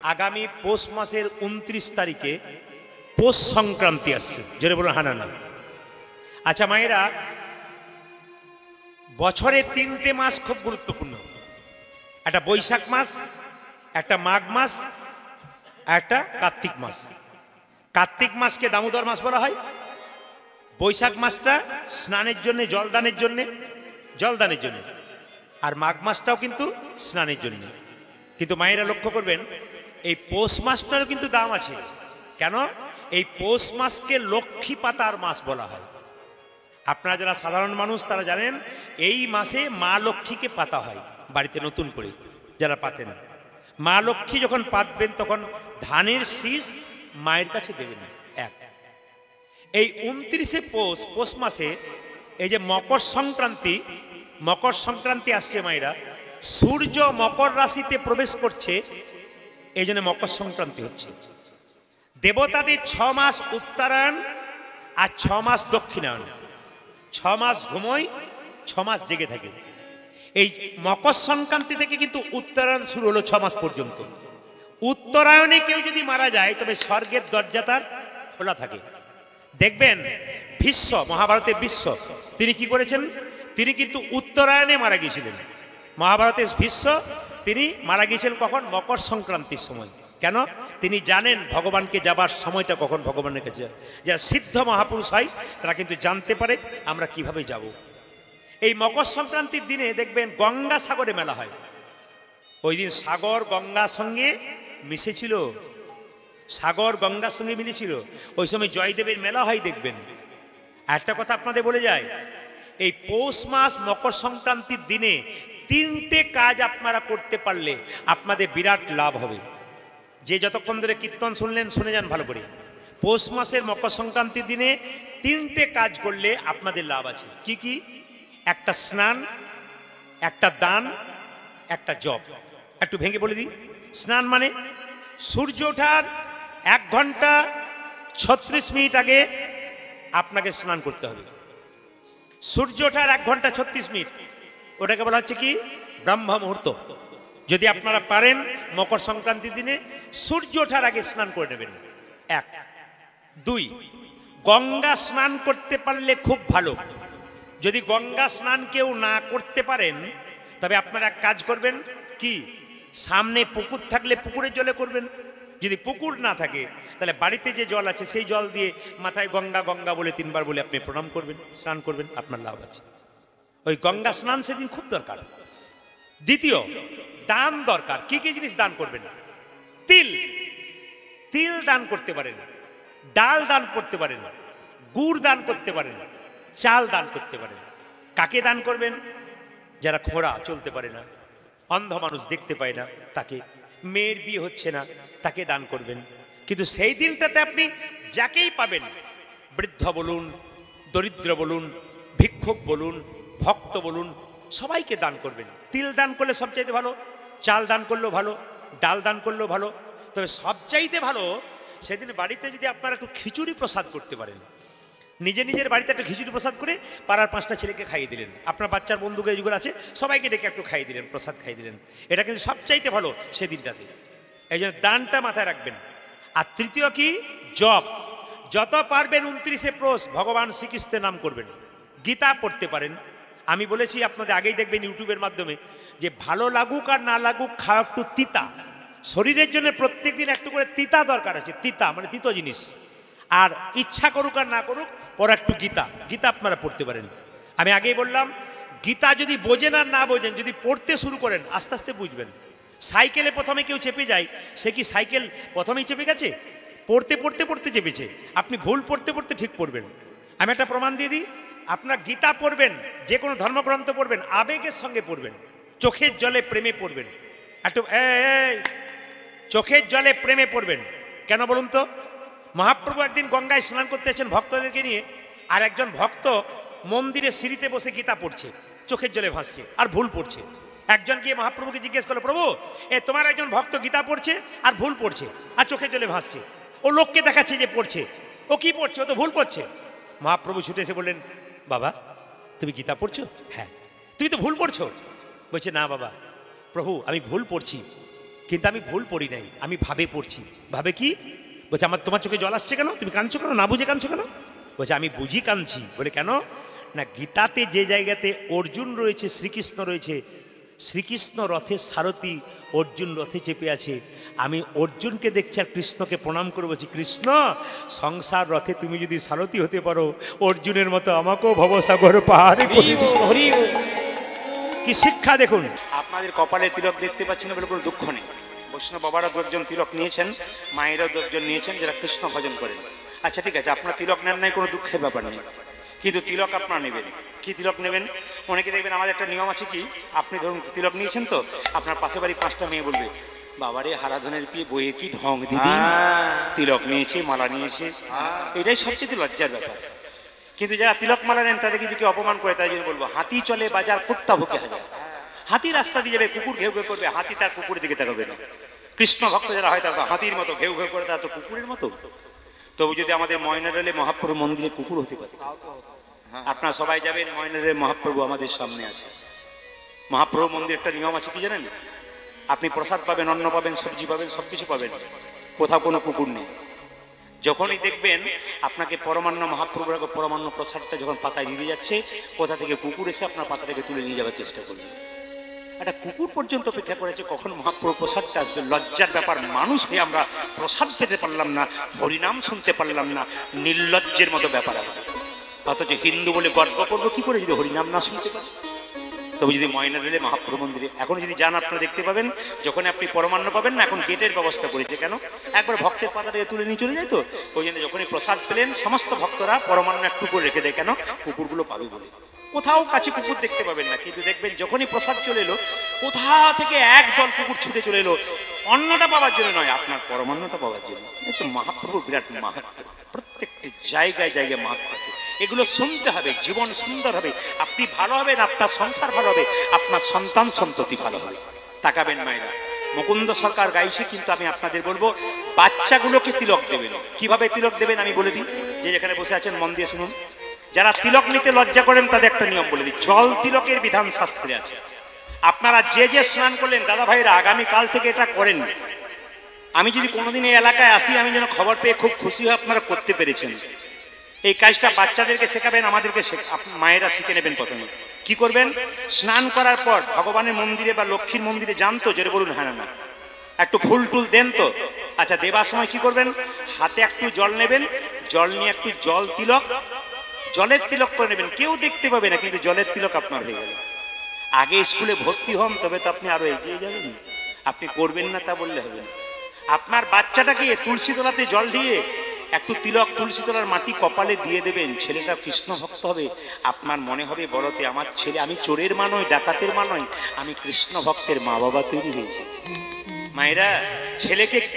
আগামী পৌষ মাসের 29 তারিখে পৌষ সংক্রান্তি আসছে। জোরে বলুন হানা না। আচ্ছা মায়েরা, বছরে 3টে মাস খুব গুরুত্বপূর্ণ। একটা বৈশাখ মাস, একটা মাঘ মাস, একটা কার্তিক মাস। কার্তিক মাসকে দামোদর মাস বলা হয়। বৈশাখ মাসটা স্নানের জন্য, জলদানের জন্য, আর মাঘ মাসটাও কিন্তু স্নানের জন্য। কিন্তু মায়েরা লক্ষ্য করবেন, এই পৌষ মাসটারও কিন্তু দাম আছে। কেন? এই পৌষ মাসকে লক্ষ্মী পাতার মাস বলা হয়। আপনারা যারা সাধারণ মানুষ তারা জানেন, এই মাসে মা লক্ষ্মীকে পাতা হয় বাড়িতে নতুন করে। যারা পাতেন, মা লক্ষ্মী যখন পাতবেন তখন ধানের শীষ মায়ের কাছে দেবেন। এক, এই 29শে পৌষ মাসে এই যে মকর সংক্রান্তি আসছে মায়েরা, সূর্য মকর রাশিতে প্রবেশ করছে, এই জন্য মকর সংক্রান্তি হচ্ছে। দেবতাদের 6 মাস উত্তরায়ণ আর 6 মাস দক্ষিণায়ন। 6 মাস ঘুমোয়, 6 মাস জেগে থাকে। এই মকর সংক্রান্তি থেকে কিন্তু উত্তরায়ণ শুরু হলো 6 মাস পর্যন্ত। উত্তরায়ণে কেউ যদি মারা যায় তবে স্বর্গের দরজা তার খোলা থাকে। দেখবেন ভীষ্ম, মহাভারতের ভীষ্ম, তিনি কি করেছেন? তিনি কিন্তু উত্তরায়ণে মারা গিয়েছিলেন। মহাভারতের ভীষ্ম তিনি মারা গিয়েছিলেন কখন? মকর সংক্রান্তির সময়। কেন? তিনি জানেন ভগবানকে যাবার সময়টা কখন ভগবানের কাছে। যারা সিদ্ধ মহাপুরুষ হয় তারা কিন্তু জানতে পারে আমরা কিভাবে যাব। এই মকর সংক্রান্তির দিনে দেখবেন গঙ্গা সাগরে মেলা হয়। ওই দিন সাগর গঙ্গার সঙ্গে মিশেছিল, সাগর গঙ্গার সঙ্গে মিলেছিল। ওই সময় জয়দেবের মেলা হয় দেখবেন। একটা কথা আপনাদের বলে যায়, এই পৌষ মাস মকর সংক্রান্তির দিনে 3টে কাজ আপনারা করতে পারলে আপনাদের বিরাট লাভ হবে। যে যতক্ষণ ধরে কীর্তন শুনলেন শুনে যান ভালো করে। পৌষ মাসের মকর সংক্রান্তির দিনে 3টে কাজ করলে আপনাদের লাভ আছে। কি কি? একটা স্নান, একটা দান, একটা জপ। একটু ভেঙে বলে দিই। স্নান মানে সূর্য ওঠার 1 ঘন্টা 36 মিনিট আগে আপনাকে স্নান করতে হবে। সূর্য ওঠার 1 ঘন্টা 36 মিনিট, ওটাকে বলা হচ্ছে কি? ব্রহ্ম মুহূর্ত। যদি আপনারা পারেন মকর সংক্রান্তির দিনে সূর্য ওঠার আগে স্নান করে নেবেন। 1, 2, গঙ্গা স্নান করতে পারলে খুব ভালো। যদি গঙ্গা স্নান কেউ না করতে পারেন তবে আপনারা এক কাজ করবেন। কি? সামনে পুকুর থাকলে পুকুরের জলে করবেন। যদি পুকুর না থাকে তাহলে বাড়িতে যে জল আছে সেই জল দিয়ে মাথায় গঙ্গা গঙ্গা বলে 3 বার বলে আপনি প্রণাম করবেন, স্নান করবেন, আপনার লাভ আছে। ওই গঙ্গা স্নান সেদিন খুব দরকার। দ্বিতীয়, দান দরকার। কি কি জিনিস দান করবেন? তিল দান করতে পারেন, ডাল দান করতে পারেন, গুড় দান করতে পারেন, চাল দান করতে পারেন। কাকে দান করবেন? যারা খোঁড়া, চলতে পারে না, অন্ধ মানুষ, দেখতে পায় না, তাকে, মেয়ের বিয়ে হচ্ছে না, তাকে দান করবেন। কিন্তু সেই দিনটাতে আপনি যাকেই পাবেন, বৃদ্ধ বলুন, দরিদ্র বলুন, ভিক্ষুক বলুন, ভক্ত বলুন, সবাইকে দান করবেন। তিল দান করলে সবচাইতে ভালো, চাল দান করলেও ভালো, ডাল দান করলেও ভালো। তবে সবচাইতে ভালো সেদিন বাড়িতে যদি আপনারা একটু খিচুড়ি প্রসাদ করতে পারেন। নিজের বাড়িতে একটা খিচুড়ি প্রসাদ করে পাড়ার 5টা ছেলেকে খাইয়ে দিলেন, আপনার বাচ্চার বন্ধুকে যেগুলো আছে সবাইকে ডেকে একটু খাইয়ে দিলেন, প্রসাদ খাইয়ে দিলেন। এটা কিন্তু সবচাইতে ভালো সেদিনটাতে। এই জন্য দানটা মাথায় রাখবেন। আর তৃতীয় কি? জপ। যত পারবেন 29শে পৌষ ভগবান শ্রীকৃষ্ণের নাম করবেন। গীতা পড়তে পারেন। আমি বলেছি আপনাদের আগেই দেখবেন ইউটিউবের মাধ্যমে যে ভালো লাগুক আর না লাগুক, খাওয়া একটু তিতা। শরীরের জন্য প্রত্যেক দিন একটু করে তিতা দরকার আছে। তিতা মানে তিতো জিনিস। আর ইচ্ছা করুক আর না করুক, পর একটু গীতা আপনারা পড়তে পারেন। আমি আগেই বললাম, গীতা যদি বোঝেন আর না বোঝেন, যদি পড়তে শুরু করেন আস্তে আস্তে বুঝবেন। সাইকেলে প্রথমে কেউ চেপে যায়, সে কি সাইকেল প্রথমেই চেপে গেছে? পড়তে পড়তে পড়তে চেপেছে। আপনি ভুল পড়তে পড়তে ঠিক পড়বেন। আমি একটা প্রমাণ দিয়ে দিই। আপনার গীতা পড়বেন, যে কোনো ধর্মগ্রন্থ পড়বেন, আবেগের সঙ্গে পড়বেন, চোখের জলে প্রেমে পড়বেন। একটু চোখের জলে প্রেমে পড়বেন। কেন বলুন তো? মহাপ্রভু একদিন গঙ্গায় স্নান করতে এসেছেন ভক্তদেরকে নিয়ে, আর একজন ভক্ত মন্দিরে সিঁড়িতে বসে গীতা পড়ছে, চোখের জলে ভাসছে আর ভুল পড়ছে। একজন গিয়ে মহাপ্রভুকে জিজ্ঞেস করলো, প্রভু তোমার একজন ভক্ত গীতা পড়ছে আর ভুল পড়ছে আর চোখের জলে ভাসছে, ও লোককে দেখাচ্ছে যে পড়ছে, ও কি পড়ছে? ও তো ভুল পড়ছে। মহাপ্রভু ছুটে এসে বললেন, বাবা তুমি গীতা পড়ছো? হ্যাঁ। তুমি তো ভুল পড়ছো। বলছে, না বাবা প্রভু আমি ভুল পড়ছি, কিন্তু আমি ভুল পড়ি নাই, আমি ভাবে পড়ছি। ভাবে কি? বলছে আমার তোমার চোখে জল আসছে কেন, তুমি কাঁদছো কেন, না বুঝে কাঁদছো কেন? বলছে আমি বুঝি কাঁদছি। বলে কেন? না গীতাতে যে জায়গাতে অর্জুন রয়েছে, শ্রীকৃষ্ণ রয়েছে, শ্রীকৃষ্ণ রথের সারথি, অর্জুন রথে চেপে আছে, আমি অর্জুনকে দেখছি আর কৃষ্ণকে প্রণাম করে বলছি, কৃষ্ণ সংসার রথে তুমি যদি সারথি হতে পারো অর্জুনের মতো আমাকেও ভবসাগর পাহাড়ে করে দিও। কি শিক্ষা দেখুন। আপনাদের কপালে তিলক দেখতে পাচ্ছেন বলে কোনো দুঃখ নেই। বৈষ্ণব বাবারা দু একজন তিলক নিয়েছেন, মায়েরাও দু একজন নিয়েছেন যারা কৃষ্ণ ভজন করেন। আচ্ছা ঠিক আছে, আপনার তিলক নেন নাই, কোনো দুঃখের ব্যাপার নেই, কিন্তু তিলক আপনারা নেবেন। কি তিলক নেবেন? অনেকে দেখবেন আমাদের একটা নিয়ম আছে কি, আপনি ধরুন তিলক নিয়েছেন তো আপনার পাশে বাড়ি 5টা মেয়ে বলবে, বাবারে হারাধনের পিয়ে বইয়ে কি ঢং দিদি, তিলক নিয়েছে, মালা নিয়েছে। এটাই সবচেয়ে লজ্জার ব্যাপার। কিন্তু যারা তিলক মালা নেন তাদেরকে যদি কেউ অপমান করে, তাই জন্য বলবো, হাতি চলে বাজার কুত্তা ভুকে হাজার। হাতি রাস্তা দিয়ে যাবে, কুকুর ঘেউ ঘেউ করবে, হাতি তার কুকুরের দিকে তাকাবে না। কৃষ্ণ ভক্ত যারা হয় তারা হাতির মতো ঘেউ ঘেউ করে, তারা তো কুকুরের মতো। তবু যদি আমাদের ময়নারেলে মহাপ্রভু মন্দিরে কুকুর হতে পারে। আপনারা সবাই যাবেন, ময়নারেলে মহাপ্রভু আমাদের সামনে আছে। মহাপ্রভু মন্দির একটা নিয়ম আছে কি জানেন? আপনি প্রসাদ পাবেন, অন্ন পাবেন, সবজি পাবেন, সবকিছু পাবেন, কোথাও কোনো কুকুর নেই। যখনই দেখবেন আপনাকে পরমান্ন মহাপ্রভুর আগে পরমান্ন প্রসাদটা যখন পাতায় নিয়ে যাচ্ছে, কোথা থেকে কুকুর এসে আপনার পাতাটাকে তুলে নিয়ে যাওয়ার চেষ্টা করবে। একটা কুকুর পর্যন্ত অপেক্ষা করেছে কখন মহাপ্রভু প্রসাদটা আসবে। লজ্জার ব্যাপার, মানুষ হয়ে আমরা প্রসাদ পেতে পারলাম না, হরিনাম শুনতে পারলাম না, নির্লজ্জের মতো ব্যাপার আমাদের। অথচ হিন্দু বলে গর্ব করবো কি করে যদি হরিনাম না শুনতে পারি? তবে যদি ময়নারেলে মহাপ্রভু মন্দিরে এখন যদি যান, আপনারা দেখতে পাবেন যখন আপনি পরমান্ন পাবেন না, এখন গেটের ব্যবস্থা করেছে। কেন? একবার ভক্তের পাতাটা তুলে নিয়ে চলে যায় তো, ওই জন্য যখনই প্রসাদ পেলেন সমস্ত ভক্তরা পরমান্ন একটু করে রেখে দেয়। কেন? কুকুরগুলো পাবে বলে। কোথাও কাছে কুকুর দেখতে পাবেন না, কিন্তু দেখবেন যখনই প্রসাদ চলে এলো কোথা থেকে একদল কুকুর ছুটে চলে এলো, অন্নটা পাওয়ার জন্য নয়, আপনার পরমান্নটা পাওয়ার জন্য। মহাপ্রভুর বিরাট মাহাত্ম্য, প্রত্যেকটি জায়গায় জায়গায় মাহাত্ম্য আছে। এগুলো শুনতে হবে, জীবন সুন্দর হবে, আপনি ভালো হবেন, আপনার সংসার ভালো হবে, আপনার সন্তান সন্ততি ভালো হবে। তাকাবেন মায়েরা, মুকুন্দ সরকার গাইছে, কিন্তু আমি আপনাদের বলবো বাচ্চাগুলোকে তিলক দেবেন। কিভাবে তিলক দেবেন আমি বলে দিই, যে যেখানে বসে আছেন মন দিয়ে শুনুন। যারা তিলক নিতে লজ্জা করেন তাদের একটা নিয়ম বলে দিই, জল তিলকের বিধান শাস্ত্রে আছে। আপনারা যে যে স্নান করলেন দাদা ভাইরা, আগামীকাল থেকে এটা করেন। আমি যদি কোনোদিন এই এলাকায় আসি, আমি যেন খবর পেয়ে খুব খুশি হয়ে আপনারা করতে পেরেছেন। এই কাজটা বাচ্চাদেরকে শেখাবেন, আমাদেরকে মায়েরা শিখে নেবেন। প্রথমে কি করবেন? স্নান করার পর ভগবানের মন্দিরে বা লক্ষ্মীর মন্দিরে যান তো, যেটা বলুন হ্যাঁ না একটু ফুল টুল দেন তো। আচ্ছা, দেবার সময় কি করবেন? হাতে একটু জল নেবেন, জল নিয়ে একটু জল তিলক, জলের তিলক করে নেবেন, কেউ দেখতে পাবে না, কিন্তু জলের তিলক আপনার হয়ে গেল। আগে স্কুলে ভর্তি হন, তবে তো আপনি আরো এগিয়ে যাবেন। আপনি করবেন না তা বললে হবে না। আপনার বাচ্চাটাকে তুলসী তলাতে জল দিয়ে একটু তিলক তুলসী তলার মাটি কপালে দিয়ে দেবেন, ছেলেটা কৃষ্ণ ভক্ত হবে। আপনার মনে হবে বড়তে আমার ছেলে, আমি চোরের মা নই, ডাকাতের মা নই, আমি কৃষ্ণ ভক্তের মা বাবা তৈরি হয়েছে। মায়েরা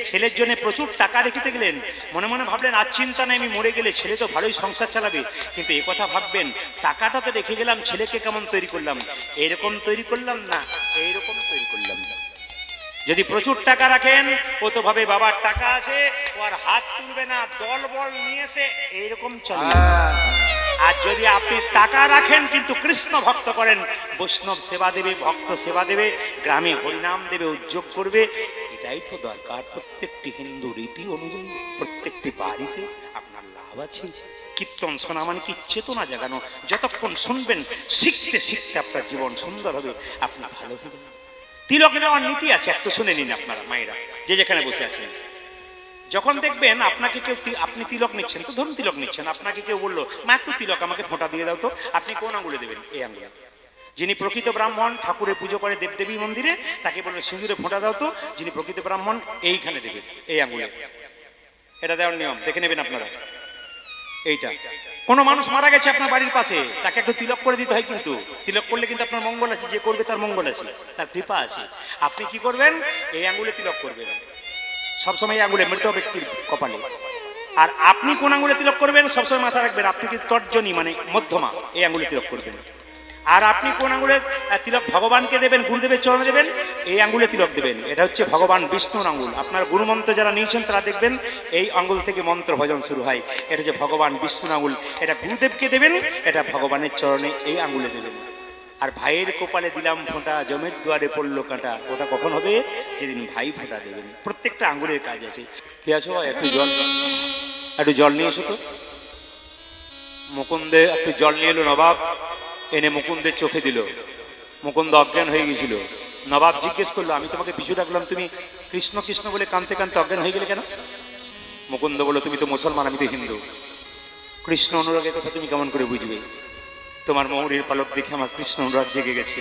ছেলের জন্য প্রচুর টাকা রেখে গেলেন, মনে মনে ভাবলেন আর চিন্তা নেই, আমি মরে গেলে ছেলে তো ভালোই সংসার চালাবে। কিন্তু এ কথা ভাববেন, টাকাটা তো রেখে গেলাম, ছেলেকে কেমন তৈরি করলাম? এইরকম তৈরি করলাম না, এইরকম তৈরি করলাম না। যদি প্রচুর টাকা রাখেন, ও তো ভাবে বাবার টাকা আছে, ও আর হাত তুলবে না, দল বল নিয়ে এসে এইরকম চলে। আর যদি আপনি টাকা রাখেন কিন্তু কৃষ্ণ ভক্ত করেন, বৈষ্ণব সেবা দেবে, ভক্ত সেবা দেবে, গ্রামে হরিনাম দেবে, উদ্যোগ করবে, এটাই তো দরকার। প্রত্যেকটি হিন্দু রীতি অনুযায়ী প্রত্যেকটি বাড়িতে আপনার লাভ আছে। কীর্তন শোনা মানে কি? চেতনা জাগানো। যতক্ষণ শুনবেন, শিখতে শিখতে আপনার জীবন সুন্দর হবে, আপনার ভালো হবে। তিলক নেওয়ার নীতি আছে, একটু শুনে নিন আপনারা মায়েরা, যে যেখানে বসে আছেন। যখন দেখবেন আপনাকে কেউ, আপনি তিলক নিচ্ছেন তো, ধরুন তিলক নিচ্ছেন, আপনাকে কেউ বললো মা একটু তিলক আমাকে ফোঁটা দিয়ে দাও তো, আপনি কোন আঙুলে দেবেন? এই আঙুলে। যিনি প্রকৃত ব্রাহ্মণ, ঠাকুরের পুজো করে দেবদেবী মন্দিরে, তাকে বলবেন সিঁদুরে ফোঁটা দাও তো। যিনি প্রকৃত ব্রাহ্মণ এইখানে দেবেন, এই আঙুলে। এটা দেওয়ার নিয়ম দেখে নেবেন আপনারা। এইটা কোনো মানুষ মারা গেছে আপনার বাড়ির পাশে, তাকে একটু তিলক করে দিতে হয়, কিন্তু তিলক করলে কিন্তু আপনার মঙ্গল আছে, যে করবে তার মঙ্গল আছে, তার কৃপা আছে। আপনি কি করবেন? এই আঙুলে তিলক করবেন সবসময়, এই আঙুলে, মৃত ব্যক্তির কপালে। আর আপনি কোন আঙুলে তিলক করবেন সবসময় মাথা রাখবেন, আপনি কি তর্জনী মানে মধ্যমা, এই আঙুলে তিলক করবেন। আর আপনি কোন আঙুলে তিলক ভগবানকে দেবেন, গুরুদেবের চরণে দেবেন, এই আঙুলে তিলক দেবেন। এটা হচ্ছে ভগবান বিষ্ণুর আঙুল। আপনার গুরুমন্ত্র যারা নিয়েছেন তারা দেখবেন এই আঙুল থেকে মন্ত্র ভজন শুরু হয়। এটা হচ্ছে ভগবান বিষ্ণুর আঙুল, এটা গুরুদেবকে দেবেন, এটা ভগবানের চরণে এই আঙুলে দেবেন। আর ভাইয়ের কপালে দিলাম ফোঁটা, জমের দুয়ারে পড়লো কাঁটা। ওটা কখন হবে? যেদিন ভাই ফোঁটা দেবেন। প্রত্যেকটা আঙ্গুলের কাজ আছে। কে আছো ভাই? একটু জল নিয়ে এসো তো। মুকুন্দে একটু জল নিয়ে এলো নবাব, এনে মুকুন্দের চোখে দিল। মুকুন্দ অজ্ঞান হয়ে গেছিল। নবাব জিজ্ঞেস করলো, আমি তোমাকে পিছু ডাকলাম, তুমি কৃষ্ণ কৃষ্ণ বলে কাঁদতে কাঁদতে অজ্ঞান হয়ে গেলে কেন? মুকুন্দ বলল, তুমি তো মুসলমান, আমি তো হিন্দু। কৃষ্ণ অনুরাগের কথা তুমি কেমন করে বুঝবে? তোমার ময়ূরের পালক দেখে আমার কৃষ্ণ অনুরাগ জেগে গেছে।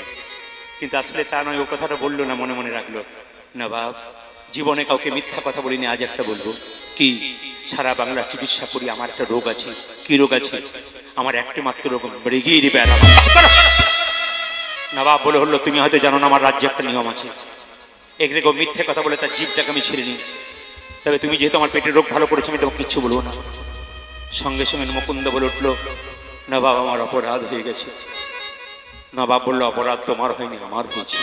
কিন্তু আসলে তা নয়। ও কথাটা বললো না, মনে মনে রাখলো। নবাব, জীবনে কাউকে মিথ্যা কথা বলিনি, আজ একটা বলবো। কি? সারা বাংলা চিকিৎসা করি, আমার একটা রোগ আছে। কি রোগ আছে? আমার একটি মাত্র রোগ, মৃগীর ব্যারাম। নবাব বলে হলো, তুমি হয়তো জানো না, আমার রাজ্যে একটা নিয়ম আছে। এখানে কেউ মিথ্যে কথা বলে তার জিভটাকে আমি ছেড়ে নিই। তবে তুমি যেহেতু আমার পেটের রোগ ভালো করেছো, আমি তোমাকে কিচ্ছু বলবো না। সঙ্গে সঙ্গে মুকুন্দ বলে উঠলো, নবাব, আমার অপরাধ হয়ে গেছে। নবাব বললো, অপরাধ তোমার হয়নি, আমার হয়েছে।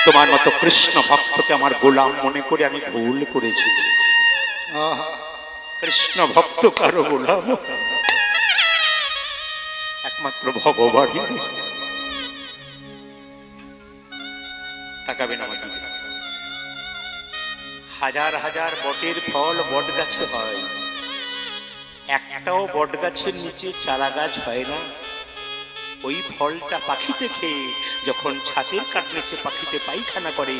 তোমার মতো কৃষ্ণ ভক্তকে আমার গোলাম মনে করে আমি ভুল করেছি। কৃষ্ণ ভক্ত কারো গোলাম, একমাত্র ভগবানই। তাকাবেন আমার দিকে। হাজার হাজার বটের ফল বট গাছে হয়, একটাও বট গাছের নিচে চারা গাছ হয় না। ওই ফলটা পাখিতে খেয়ে যখন ছাতের কাটলেছে পাখিতে পায়খানা করে,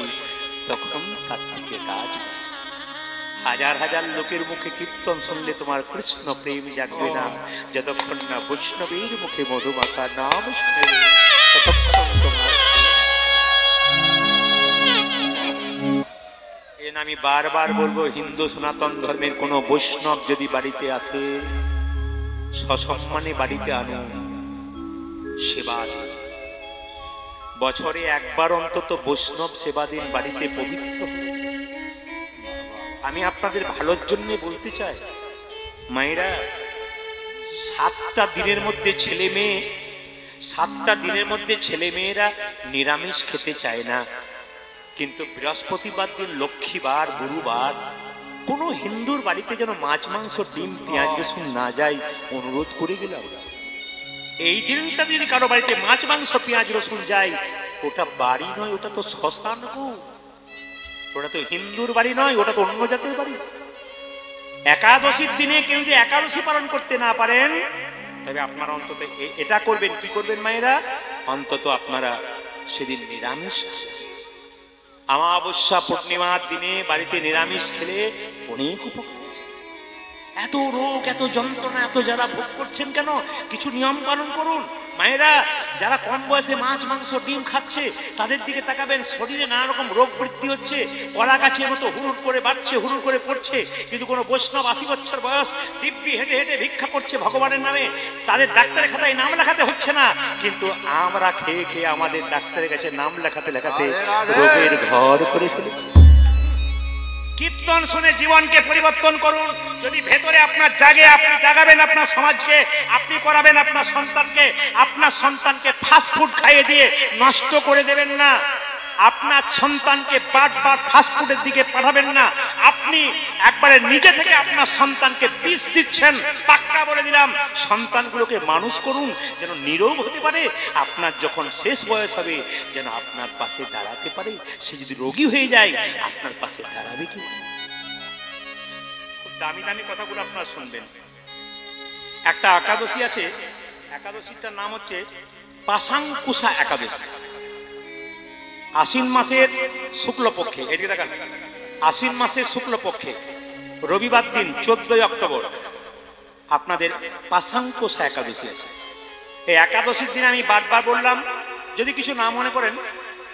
তখন তার থেকে গাছ হয়। হাজার হাজার লোকের মুখে কীর্তন শুনলে তোমার কৃষ্ণ প্রেম জাগবে না। যতক্ষণ না বৈষ্ণবের মুখে মধুমাখা নাম শুনে, ততক্ষণ তোমার। আমি বারবার বলবো, হিন্দু সনাতন ধর্মের কোন বৈষ্ণব যদি বাড়িতে আসে, সসম্মানে বাড়িতে আনুন, সেবা দিন। বছরে একবার অন্তত বৈষ্ণব সেবা দিন, বাড়িতে পবিত্র। আমি আপনাদের ভালোর জন্য বলতে চাই, মায়েরা, 7টা দিনের মধ্যে ছেলে মেয়েরা নিরামিষ খেতে চায় না। কিন্তু বৃহস্পতিবার দিন, লক্ষ্মীবার, গুরুবার কোন হিন্দুর বাড়িতে যেন মাছ মাংস ডিম পেঁয়াজ রসুন না যায়, অনুরোধ করে গেলাম। এই দিনটা যদি কারো বাড়িতে মাছ মাংস পেঁয়াজ রসুন যায়, ওটা বাড়ি নয়, ওটা তো শ্মশান গো। ওটা তো হিন্দুর বাড়ি নয়, ওটা তো অন্য জাতের বাড়ি। একাদশীর দিনে কেউ যদি একাদশী পালন করতে না পারেন, তবে আপনারা অন্তত এটা করবেন। কি করবেন মায়েরা? অন্তত আপনারা সেদিন নিরামিষ। অমাবস্যা পূর্ণিমার দিনে বাড়িতে নিরামিষ খেলে অনেক উপকার আছে। এত রোগ, এত যন্ত্রণা, এত যারা ভোগ করছেন কেন? কিছু নিয়ম পালন করুন। মায়েরা, যারা কম বয়সে মাছ মাংস ডিম খাচ্ছে, তাদের দিকে তাকাবেন, শরীরে নানা রকম রোগ বৃদ্ধি হচ্ছে। কলা গাছের মতো হুড়ুর করে বাড়ছে, হুড়ুর করে পড়ছে। কিন্তু কোনো বৈষ্ণব 80 বছর বয়স দিব্যি হেঁটে হেঁটে ভিক্ষা করছে ভগবানের নামে, তাদের ডাক্তারের খাতায় নাম লেখাতে হচ্ছে না। কিন্তু আমরা খেয়ে খেয়ে আমাদের ডাক্তারের কাছে নাম লেখাতে লেখাতে রোগের ঘর করে ফেলেছি। কীর্তন শুনে জীবনকে পরিবর্তন করুন। যদি ভেতরে আপনার জাগে, আপনি জাগাবেন আপনার সমাজকে, আপনি করাবেন আপনার সন্তানকে। আপনার সন্তানকে ফাস্ট ফুড খাইয়ে দিয়ে নষ্ট করে দেবেন না। আপনার সন্তানকে বারবার ফাস্ট ফুডের দিকে পাঠাবেন না। আপনি একবারে নিজে থেকে আপনার সন্তানকে বিষ দিচ্ছেন। পাক্কা বলে দিলাম, সন্তানগুলোকে মানুষ করুন যেন নীরব হতে পারে। আপনার যখন শেষ বয়স হবে, যেন আপনার পাশে দাঁড়াতে পারে। সে যদি রোগী হয়ে যায়, আপনার পাশে দাঁড়াবে কি? খুব দামি দামি কথাগুলো আপনারা শুনবেন। একটা একাদশী আছে, একাদশীটার নাম হচ্ছে পাশাঙ্কুশা একাদশী। আশ্বিন মাসের শুক্লপক্ষে, এদিকে দেখান, আশ্বিন মাসের শুক্লপক্ষে রবিবার দিন 14 অক্টোবর আপনাদের পাশাঙ্কুশা একাদশী আছে। এই একাদশীর দিন আমি বারবার বললাম, যদি কিছু না মনে করেন,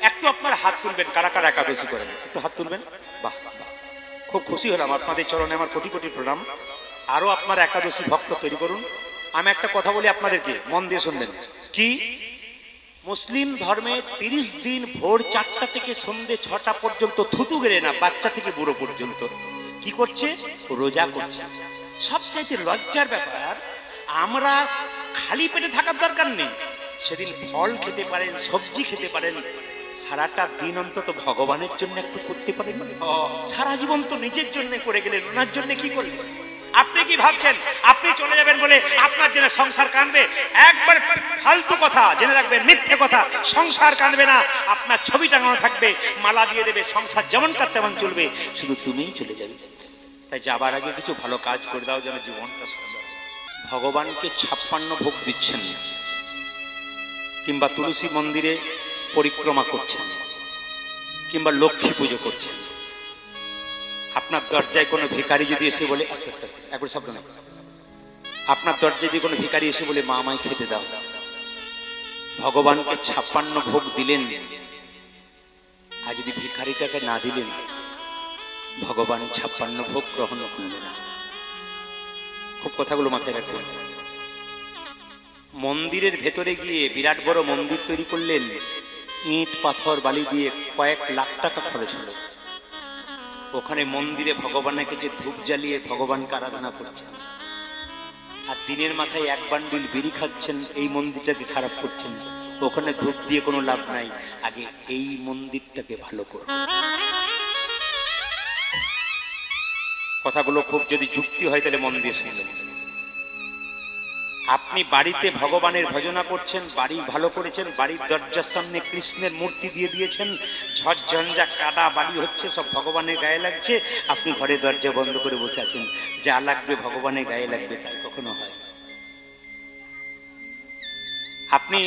একটু আপনার হাত তুলবেন। কারা কারা একাদশী করেন একটু হাত তুলবেন। বাহ, খুব খুশি হলাম। আপনাদের চরণে আমার কোটি কোটি প্রণাম। আরো আপনারা একাদশী ভক্ত তৈরি করুন। আমি একটা কথা বলি আপনাদেরকে, মন দিয়ে শুনবেন। কি? মুসলিম ধর্মে 30 দিন ভোর 4টা থেকে সন্ধ্যে 6টা পর্যন্ত থুতু গেলে না, বাচ্চা থেকে বুড়ো পর্যন্ত কি করছে? রোজা করছে। সবচাইতে লজ্জার ব্যাপার, আমরা খালি পেটে থাকার দরকার নেই। সেদিন ফল খেতে পারেন, সবজি খেতে পারেন। সারাটা দিন অন্তত ভগবানের জন্য একটু করতে পারেন। সারা জীবন তো নিজের জন্য করে গেলেন, ওনার জন্য কি করলেন? আপনি কি ভাবছেন আপনি চলে যাবেন বলে আপনার জন্য সংসার কাঁদবে? একবার ফালতু কথা জেনে রাখবেন, মিথ্যে কথা। সংসার কাঁদবে না, আপনার ছবি টাঙানো থাকবে, মালা দিয়ে দেবে, সংসার যেমন কাঁদতে তেমন চলবে, শুধু তুমিই চলে যাবে। তাই যাবার আগে কিছু ভালো কাজ করে দাও যেন জীবনটা সুন্দর। ভগবানকে 56 ভোগ দিচ্ছেন, কিংবা তুলসী মন্দিরে পরিক্রমা করছেন, কিংবা লক্ষ্মী পুজো করছেন, আপনার দরজায় কোনো ভিখারি যদি এসে বলে, আস্তে আস্তে একবার শব্দ না, আপনার দরজায় যদি কোনো ভিখারি এসে বলে মা আমায় খেতে দাও, ভগবানকে 56 ভোগ দিলেন, আর যদি ভিখারিটাকে না দিলেন, ভগবান 56 ভোগ গ্রহণ করলেন না। খুব কথাগুলো মাথায় রাখবেন। মন্দিরের ভেতরে গিয়ে বিরাট বড় মন্দির তৈরি করলেন, ইট পাথর বালি দিয়ে কয়েক লাখ টাকা খরচ হলো। ওখানে মন্দিরে ভগবানের কাছে ধূপ জ্বালিয়ে ভগবানকে আরাধনা করছেন, আর দিনের মাথায় এক বান্ডিল বিড়ি খাচ্ছেন, এই মন্দিরটাকে খারাপ করছেন। ওখানে ধূপ দিয়ে কোনো লাভ নাই, আগে এই মন্দিরটাকে ভালো করুন। কথাগুলো খুব যদি যুক্তি হয় তাহলে মন দিয়ে শুনবেন। আপনি বাড়িতে ভগবানের ভজনা করছেন, বাড়ি ভালো করেছেন, বাড়ির দরজার সামনে কৃষ্ণের মূর্তি দিয়ে দিয়েছেন, ঝড়ঝঞ্ঝা কাদা বালি হচ্ছে, সব ভগবানের গায়ে লাগছে, আপনি ঘরে দরজা বন্ধ করে বসে আছেন। যা লাগবে ভগবানের গায়ে লাগবে, তাই কখনো হয়? আপনি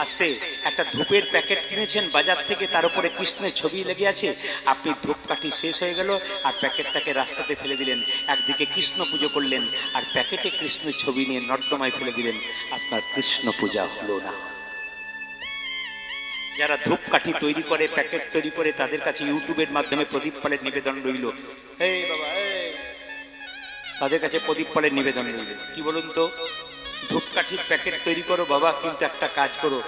আস্তে একটা ধূপের প্যাকেট কিনেছেন বাজার থেকে, তার উপরে কৃষ্ণের ছবি লেগে আছে, আপনি ধূপকাঠি শেষ হয়ে গেল আর প্যাকেটটাকে রাস্তাতে ফেলে দিলেন, একদিকে কৃষ্ণ পুজো করলেন আর প্যাকেটে কৃষ্ণের ছবি নিয়ে নর্দমায় ফেলে দিলেন, আপনার কৃষ্ণ পূজা হলো না। যারা ধূপকাঠি তৈরি করে, প্যাকেট তৈরি করে, তাদের কাছে ইউটিউবের মাধ্যমে প্রদীপ পালের নিবেদন রইল, এই বাবা তাদের কাছে প্রদীপ পালের নিবেদন রইল। কি বলুন তো, ধূপকাঠির প্যাকেট তৈরি করো বাবা, কিন্তু একটা কাজ করো,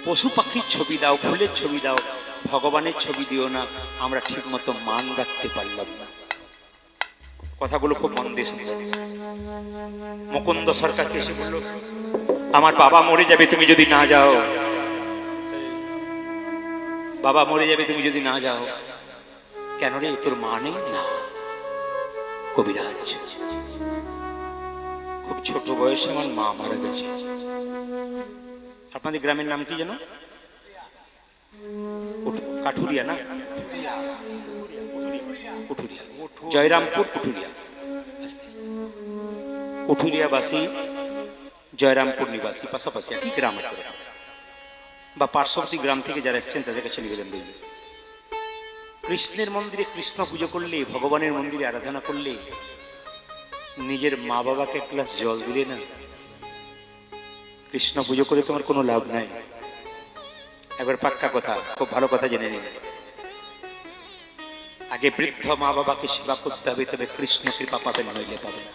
পশু পাখির ছবি দাও, ফুলের ছবি দাও, ভগবানের ছবি দিও না। আমরা ঠিক মতো মান রাখতে পারলাম না। কথাগুলো খুব মন দিয়ে শুনে। মুকুন্দ সরকারকে এসে বলল, আমার বাবা মরে যাবে তুমি যদি না যাও, বাবা মরে যাবে তুমি যদি না যাও। কেন রে, তোর মা নেই? না। কবিরাজ, খুব ছোট বয়সে আমার মা মারা গেছে। আপনাদের গ্রামের নাম কি যেন? কাঠুরিয়া না? কুঠুরিয়া, জয়রামপুর কুঠুরিয়া। কুঠুরিয়াবাসী, জয়রামপুর নিবাসী, পাশাপাশি একই গ্রাম বা পার্শ্ববর্তী গ্রাম থেকে যারা এসছেন তাদের কাছে নিবেদন রইল, কৃষ্ণের মন্দিরে কৃষ্ণ পুজো করলে, ভগবানের মন্দিরে আরাধনা করলে, নিজের মা বাবাকে এক গ্লাস জল দিলে না, কৃষ্ণ পুজো করে তোমার কোনো লাভ নাই। একবার পাক্কা কথা, খুব ভালো কথা জেনে নিন। আগে বৃদ্ধ মা বাবাকে সেবা করতে হবে, তবে কৃষ্ণ কৃপা পাবেন, নইলে পাবেন।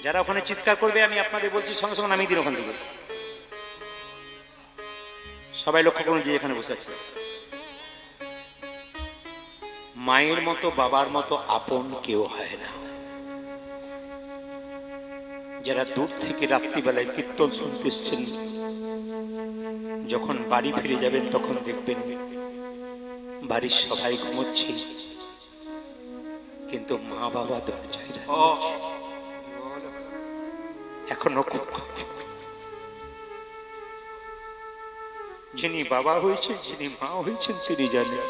যারা ওখানে চিৎকার করবে, আমি আপনাদের বলছি, সঙ্গে সঙ্গে নামিয়ে দিন ওখান থেকে। সবাই লক্ষ্য করুন যে এখানে বসে আছে, মায়ের মতো বাবার মতো আপন কেউ হয় না। যারা দূর থেকে রাত্রিবেলায় কীর্তন শুনতে এসছেন, যখন বাড়ি ফিরে যাবেন তখন দেখবেন বাড়ির সবাই ঘুমোচ্ছে, কিন্তু মা বাবা দরজায় এখনো। যিনি বাবা হয়েছেন, যিনি মা হয়েছেন, তিনি জানেন।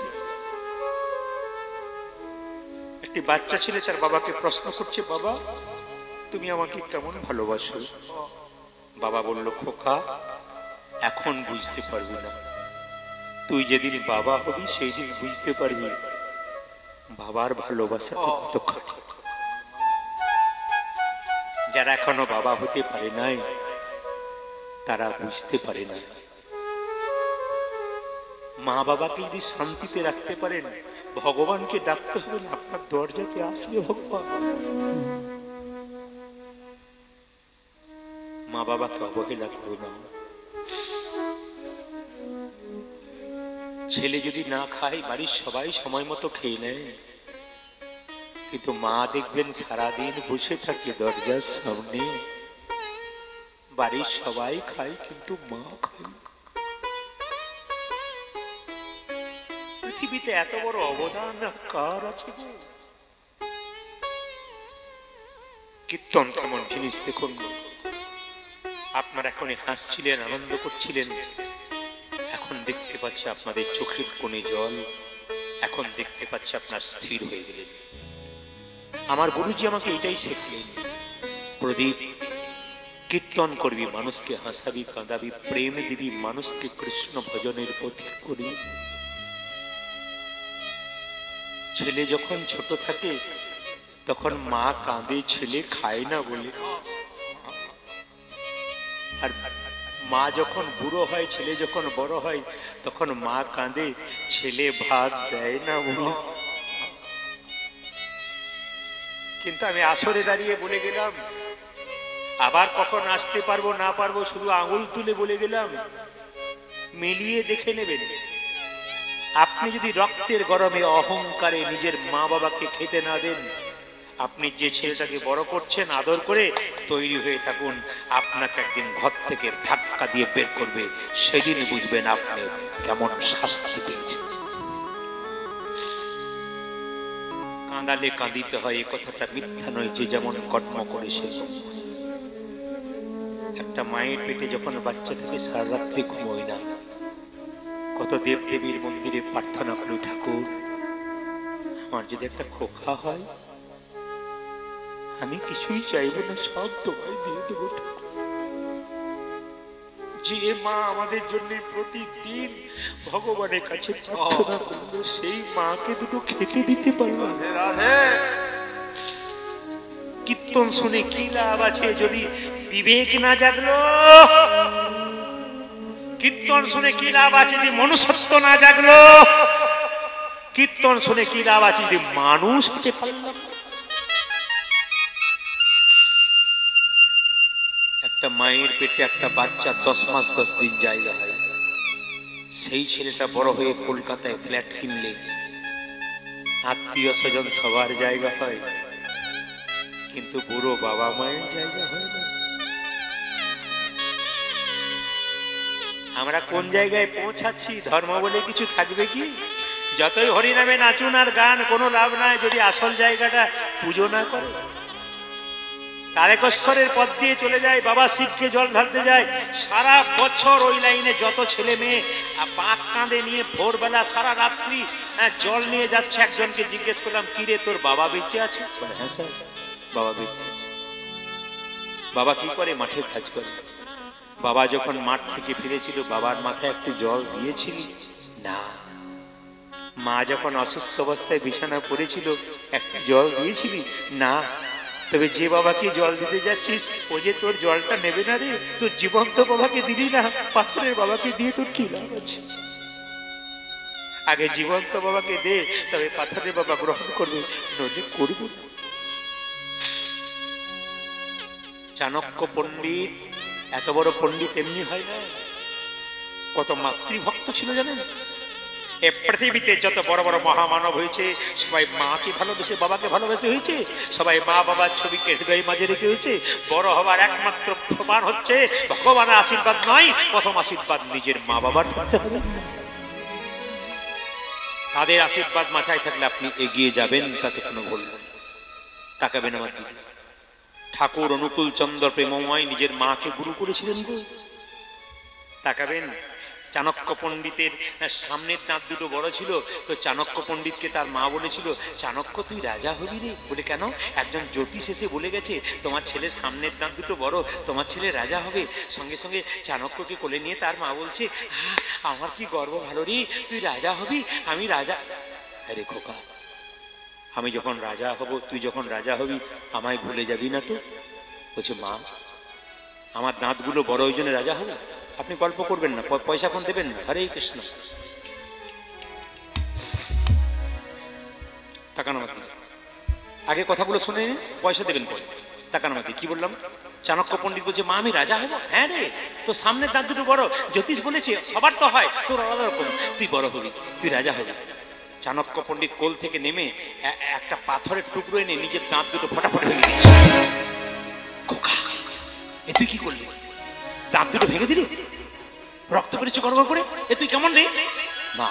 একটি বাচ্চা ছেলে তার বাবাকে প্রশ্ন করছে, বাবা তুমি আমাকে কেমন ভালোবাসো? বাবা বলল, খোকা এখন বুঝতে পারবি না, তুই যেদিন বাবা হবি সেই দিন বুঝতে পারবি বাবার ভালোবাসা কত খারাপ। যারা এখনো বাবা হতে পারে নাই, তারা বুঝতে পারে না। মা বাবাকে যদি শান্তিতে রাখতে পারেন, ভগবানকে ডাকতে হবে না, আপনার দরজাতে আসবে ভগবান। মা বাবাকে অবহেলা করো না। ছেলে যদি না খায়, বাড়ির সবাই সময় মতো খেয়ে নেয়, কিন্তু মা দেখবেন সারাদিন বসে থাকে দরজার সামনে, বাড়ির সবাই খায় কিন্তু মা খায়। পৃথিবীতে এত বড় অবদান কার আছে? কীর্তন কেমন জিনিস দেখুন। আপনারা এখনই হাসছিলেন, আনন্দ করছিলেন, এখন দেখতে পাচ্ছি আপনাদের চোখের কোণে জল, এখন দেখতে পাচ্ছি আপনার স্থির হয়ে গেলেন। আমার গুরুজি আমাকে এটাই শেখালেন, প্রদীপ কীর্তন করবি, মানুষকে হাসাবি, কাঁদাবি, প্রেম দিবি, মানুষকে কৃষ্ণ ভজনের পথিক করবি। ছেলে যখন ছোট থাকে তখন মা কাঁদে, ছেলে খায় না বলে। আর মা যখন বুড়ো হয়, ছেলে যখন বড় হয়, তখন মা কাঁদে, ছেলে ভাত দেয় না বলে। কিন্তু আমি আসরে দাঁড়িয়ে বলে গেলাম, আবার কখন আসতে পারবো না পারবো শুধু আঙুল তুলে বলে গেলাম, মিলিয়ে দেখে নেবেন। আপনি যদি রক্তের গরমে অহংকারে নিজের মা বাবাকে খেতে না দেন, আপনি যে ছেলেটাকে বড় করছেন আদর করে, তৈরি হয়ে থাকুন, আপনাকে একদিন ঘর থেকে ধাক্কা দিয়ে বের করবে, সেদিন বুঝবেন আপনি কেমন শাস্তি পেয়েছেন। কাঁদালে কাঁদিতে হয়, এ কথাটা মিথ্যা নয়, যে যেমন কর্ম করে সে। একটা মায়ের পেটে যখন বাচ্চা থেকে সারা রাত্রি ঘুমোয় না, কত দেব দেবীর মন্দিরে প্রার্থনা করি, ঠাকুর আমার যদি একটা খোকা হয়, আমি কিছুই চাইবো না, সব তোমায় দিয়ে দেবো ঠাকুর। যে মা আমাদের জন্য প্রতিদিন ভগবানের কাছে প্রার্থনা করলো, সেই মাকে দুটো খেতে দিতে পারলো। কীর্তন শুনে কি লাভ আছে যদি বিবেক না জাগলো? কীর্তন শুনে কি লাভ আছে যদি মনুষ্যত্ব না জাগলো? কীর্তন শুনে কি লাভ আছে যদি মানুষ হতে পারলাম? একটা মায়ের পেটে একটা বাচ্চা 10 মাস 10 দিন জায়গা হয়, সেই ছেলেটা বড় হয়ে কলকাতায় ফ্ল্যাট কিনলে আত্মীয় স্বজন সবার জায়গা হয়, কিন্তু বুড়ো বাবা মায়ের জায়গা হয় না। আমরা কোন জায়গায় পৌঁছাচ্ছি? ধর্ম বলে কিছু থাকবে কি? যতই হরিনামে নাচুন আর গান, কোনো লাভ নাই যদি আসল জায়গাটা পুজো না করে। তারকেশ্বরের পথ দিয়ে চলে যায়, বাবা শিবকে জল ঢালতে যায়, সারা বছর ওই লাইনে যত ছেলে মেয়ে পাক কাঁধে নিয়ে ভোরবেলা সারা রাত্রি জল নিয়ে যাচ্ছে। একজনকে জিজ্ঞেস করলাম, কিরে তোর বাবা বেঁচে আছে? হ্যাঁ স্যার, বাবা বেঁচে আছে। বাবা কি করে? মাঠে কাজ করে। বাবা যখন মাঠ থেকে ফিরেছিল, বাবার মাথায় একটু জল দিয়েছিলি? না। মা যখন অসুস্থ অবস্থায় বিছানা পড়েছিল, একটু জল দিয়েছিলি? না। তবে যে বাবাকে জল দিতে যাচ্ছিস, ও যে তোর জলটা নেবে না রে, তোর জীবন্ত বাবাকে দিলি না, পাথরের বাবাকে দিয়ে তোর কি লাভ আছে? আগে জীবন্ত বাবাকে দে, তবে পাথরের বাবা গ্রহণ করবে, নইলে করবে না। চাণক্য পণ্ডিত এত বড় পণ্ডিত এমনি হয় না। কত মাতৃভক্ত ছিল জানেন? এ পৃথিবীতে যত বড় বড় মহামানব হয়েছে, সবাই মাকে ভালোবেসে বাবাকে ভালোবেসে হয়েছে, সবাই মা বাবার ছবিকে হৃদয় মাঝে রেখে হয়েছে। বড় হবার একমাত্র প্রমাণ হচ্ছে ভগবানের আশীর্বাদ নয়, প্রথম আশীর্বাদ নিজের মা বাবার থাকতে হবে। তাদের আশীর্বাদ মাথায় থাকলে আপনি এগিয়ে যাবেন, তাতে কোনো ভুল নেই। তাকাবেন আমার দিকে। ঠাকুর অনুকূল চন্দ্র প্রেমময় নিজের মাকে গুরু করেছিলেন গো। তাকাবেন। চাণক্য পণ্ডিতের সামনের দাঁত দুটো বড় ছিল, তো চাণক্য পণ্ডিতকে তার মা বলেছিল, চাণক্য তুই রাজা হবি রে। বলে কেন? একজন জ্যোতিষ এসে বলে গেছে তোমার ছেলের সামনের দাঁত দুটো বড়, তোমার ছেলে রাজা হবে। সঙ্গে সঙ্গে চাণক্যকে কোলে নিয়ে তার মা বলছে, আমার কি গর্ব ভালো রে, তুই রাজা হবি, আমি রাজা। আরে খোকা, আমি যখন রাজা হব, তুই যখন রাজা হবি, আমায় ভুলে যাবি না তো? বলছে, মা আমার দাঁতগুলো বড়, ওই জন্য রাজা হবে। আপনি গল্প করবেন না, পয়সা কোন দেবেন না। হরে কৃষ্ণ। তাকান আমার দিকে, আগে কথাগুলো শুনে নিন, পয়সা দেবেন পরে। তাকান আমার দিকে, কি বললাম? চাণক্য পণ্ডিত বলছে, মা আমি রাজা হব। হ্যাঁ রে, তো সামনের দাঁত দুটো বড়, জ্যোতিষ বলেছে সবার তো হয়, তোর আলাদা রকম, তুই বড় হবি, তুই রাজা হবি। চাণক্য পণ্ডিত কোল থেকে নেমে একটা পাথরের টুকরো এনে নিজের দাঁত দুটো ফটাফট ভেঙে দিয়েছে। খোকা, এ তুই কি করলি? দাঁত দুটো ভেঙে দিলি, রক্ত বেরোচ্ছে গড়গড় করে, এ তুই কেমন রে? মা,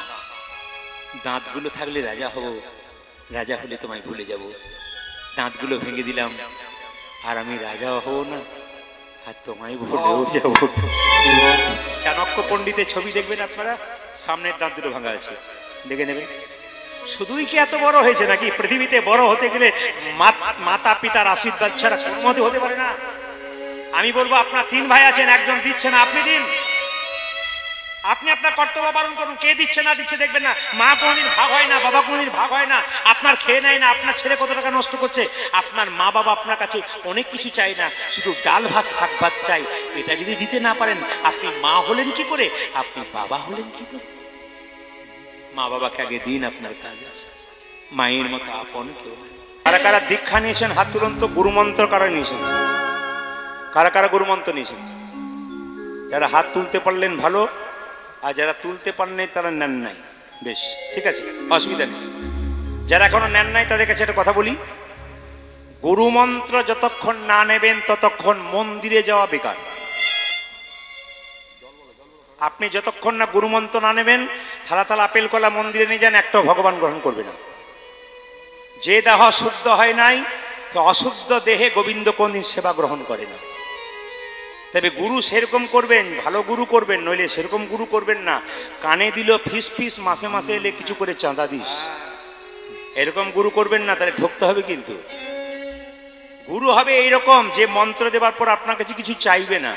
দাঁতগুলো থাকলে রাজা হব, রাজা হলে তোমায় ভুলে যাব। দাঁতগুলো ভেঙে দিলাম, আর আমি রাজা হব না, আর তোমায় ভুলেও যাব। চাণক্য পণ্ডিতের ছবি দেখবেন আপনারা, সামনের দাঁত দুটো ভাঙা আছে, দেখে নেবেন। শুধুই কি এত বড় হয়েছে নাকি? পৃথিবীতে বড় হতে গেলে মাতা পিতার আশীর্বাদ ছাড়া কোনো মতে হতে পারে না। আমি বলবো আপনার 3 ভাই আছেন, একজন দিচ্ছে না, আপনি দিন। আপনি আপনার কর্তব্য পালন করুন। কে দিচ্ছে না দিচ্ছে দেখবেন না। মা কোনোদিন ভাগ হয় না, বাবা কোনোদিন ভাগ হয় না। আপনার খেয়ে নেয় না, আপনার ছেলে কত টাকা নষ্ট করছে। আপনার মা বাবা আপনার কাছে অনেক কিছু চাই না, শুধু ডাল ভাত শাক ভাত চাই। এটা যদি দিতে না পারেন, আপনি মা হলেন কি করে, আপনি বাবা হলেন কি করে? মা বাবাকে আগে দিন, আপনার কাজ আছে। মায়ের মতো আপন কেউ নেই। কারা কারা দীক্ষা নিয়েছেন হাত তুলুন তো। গুরুমন্ত্র কারা নিয়েছেন? কারা কারা গুরুমন্ত্র নিয়েছেন? যারা হাত তুলতে পারলেন ভালো, আর যারা তুলতে পারেন নাই তারা নেন নাই। বেশ, ঠিক আছে, অসুবিধা নেই। যারা এখনো নেন নাই তাদের কাছে একটা কথা বলি, গুরুমন্ত্র যতক্ষণ না নেবেন ততক্ষণ মন্দিরে যাওয়া বেকার। আপনি যতক্ষণ না গুরুমন্ত্র না নেবেন, থালা থালা আপেল কলা মন্দিরে নিয়ে যান, একটা ভগবান গ্রহণ করবে না। যে দেহ শুদ্ধ হয় নাই, অশুদ্ধ দেহে গোবিন্দ কোনদিন সেবা গ্রহণ করে না। তবে গুরু সেরকম করবেন, ভালো গুরু করবেন, নইলে সেরকম গুরু করবেন না। কানে দিল ফিস ফিস, মাসে মাসে এলে কিছু করে চাঁদা দিস, এরকম গুরু করবেন না, তাহলে ঠকতে হবে। কিন্তু গুরু হবে এইরকম, যে মন্ত্র দেবার পর আপনার কাছে কিছু চাইবে না,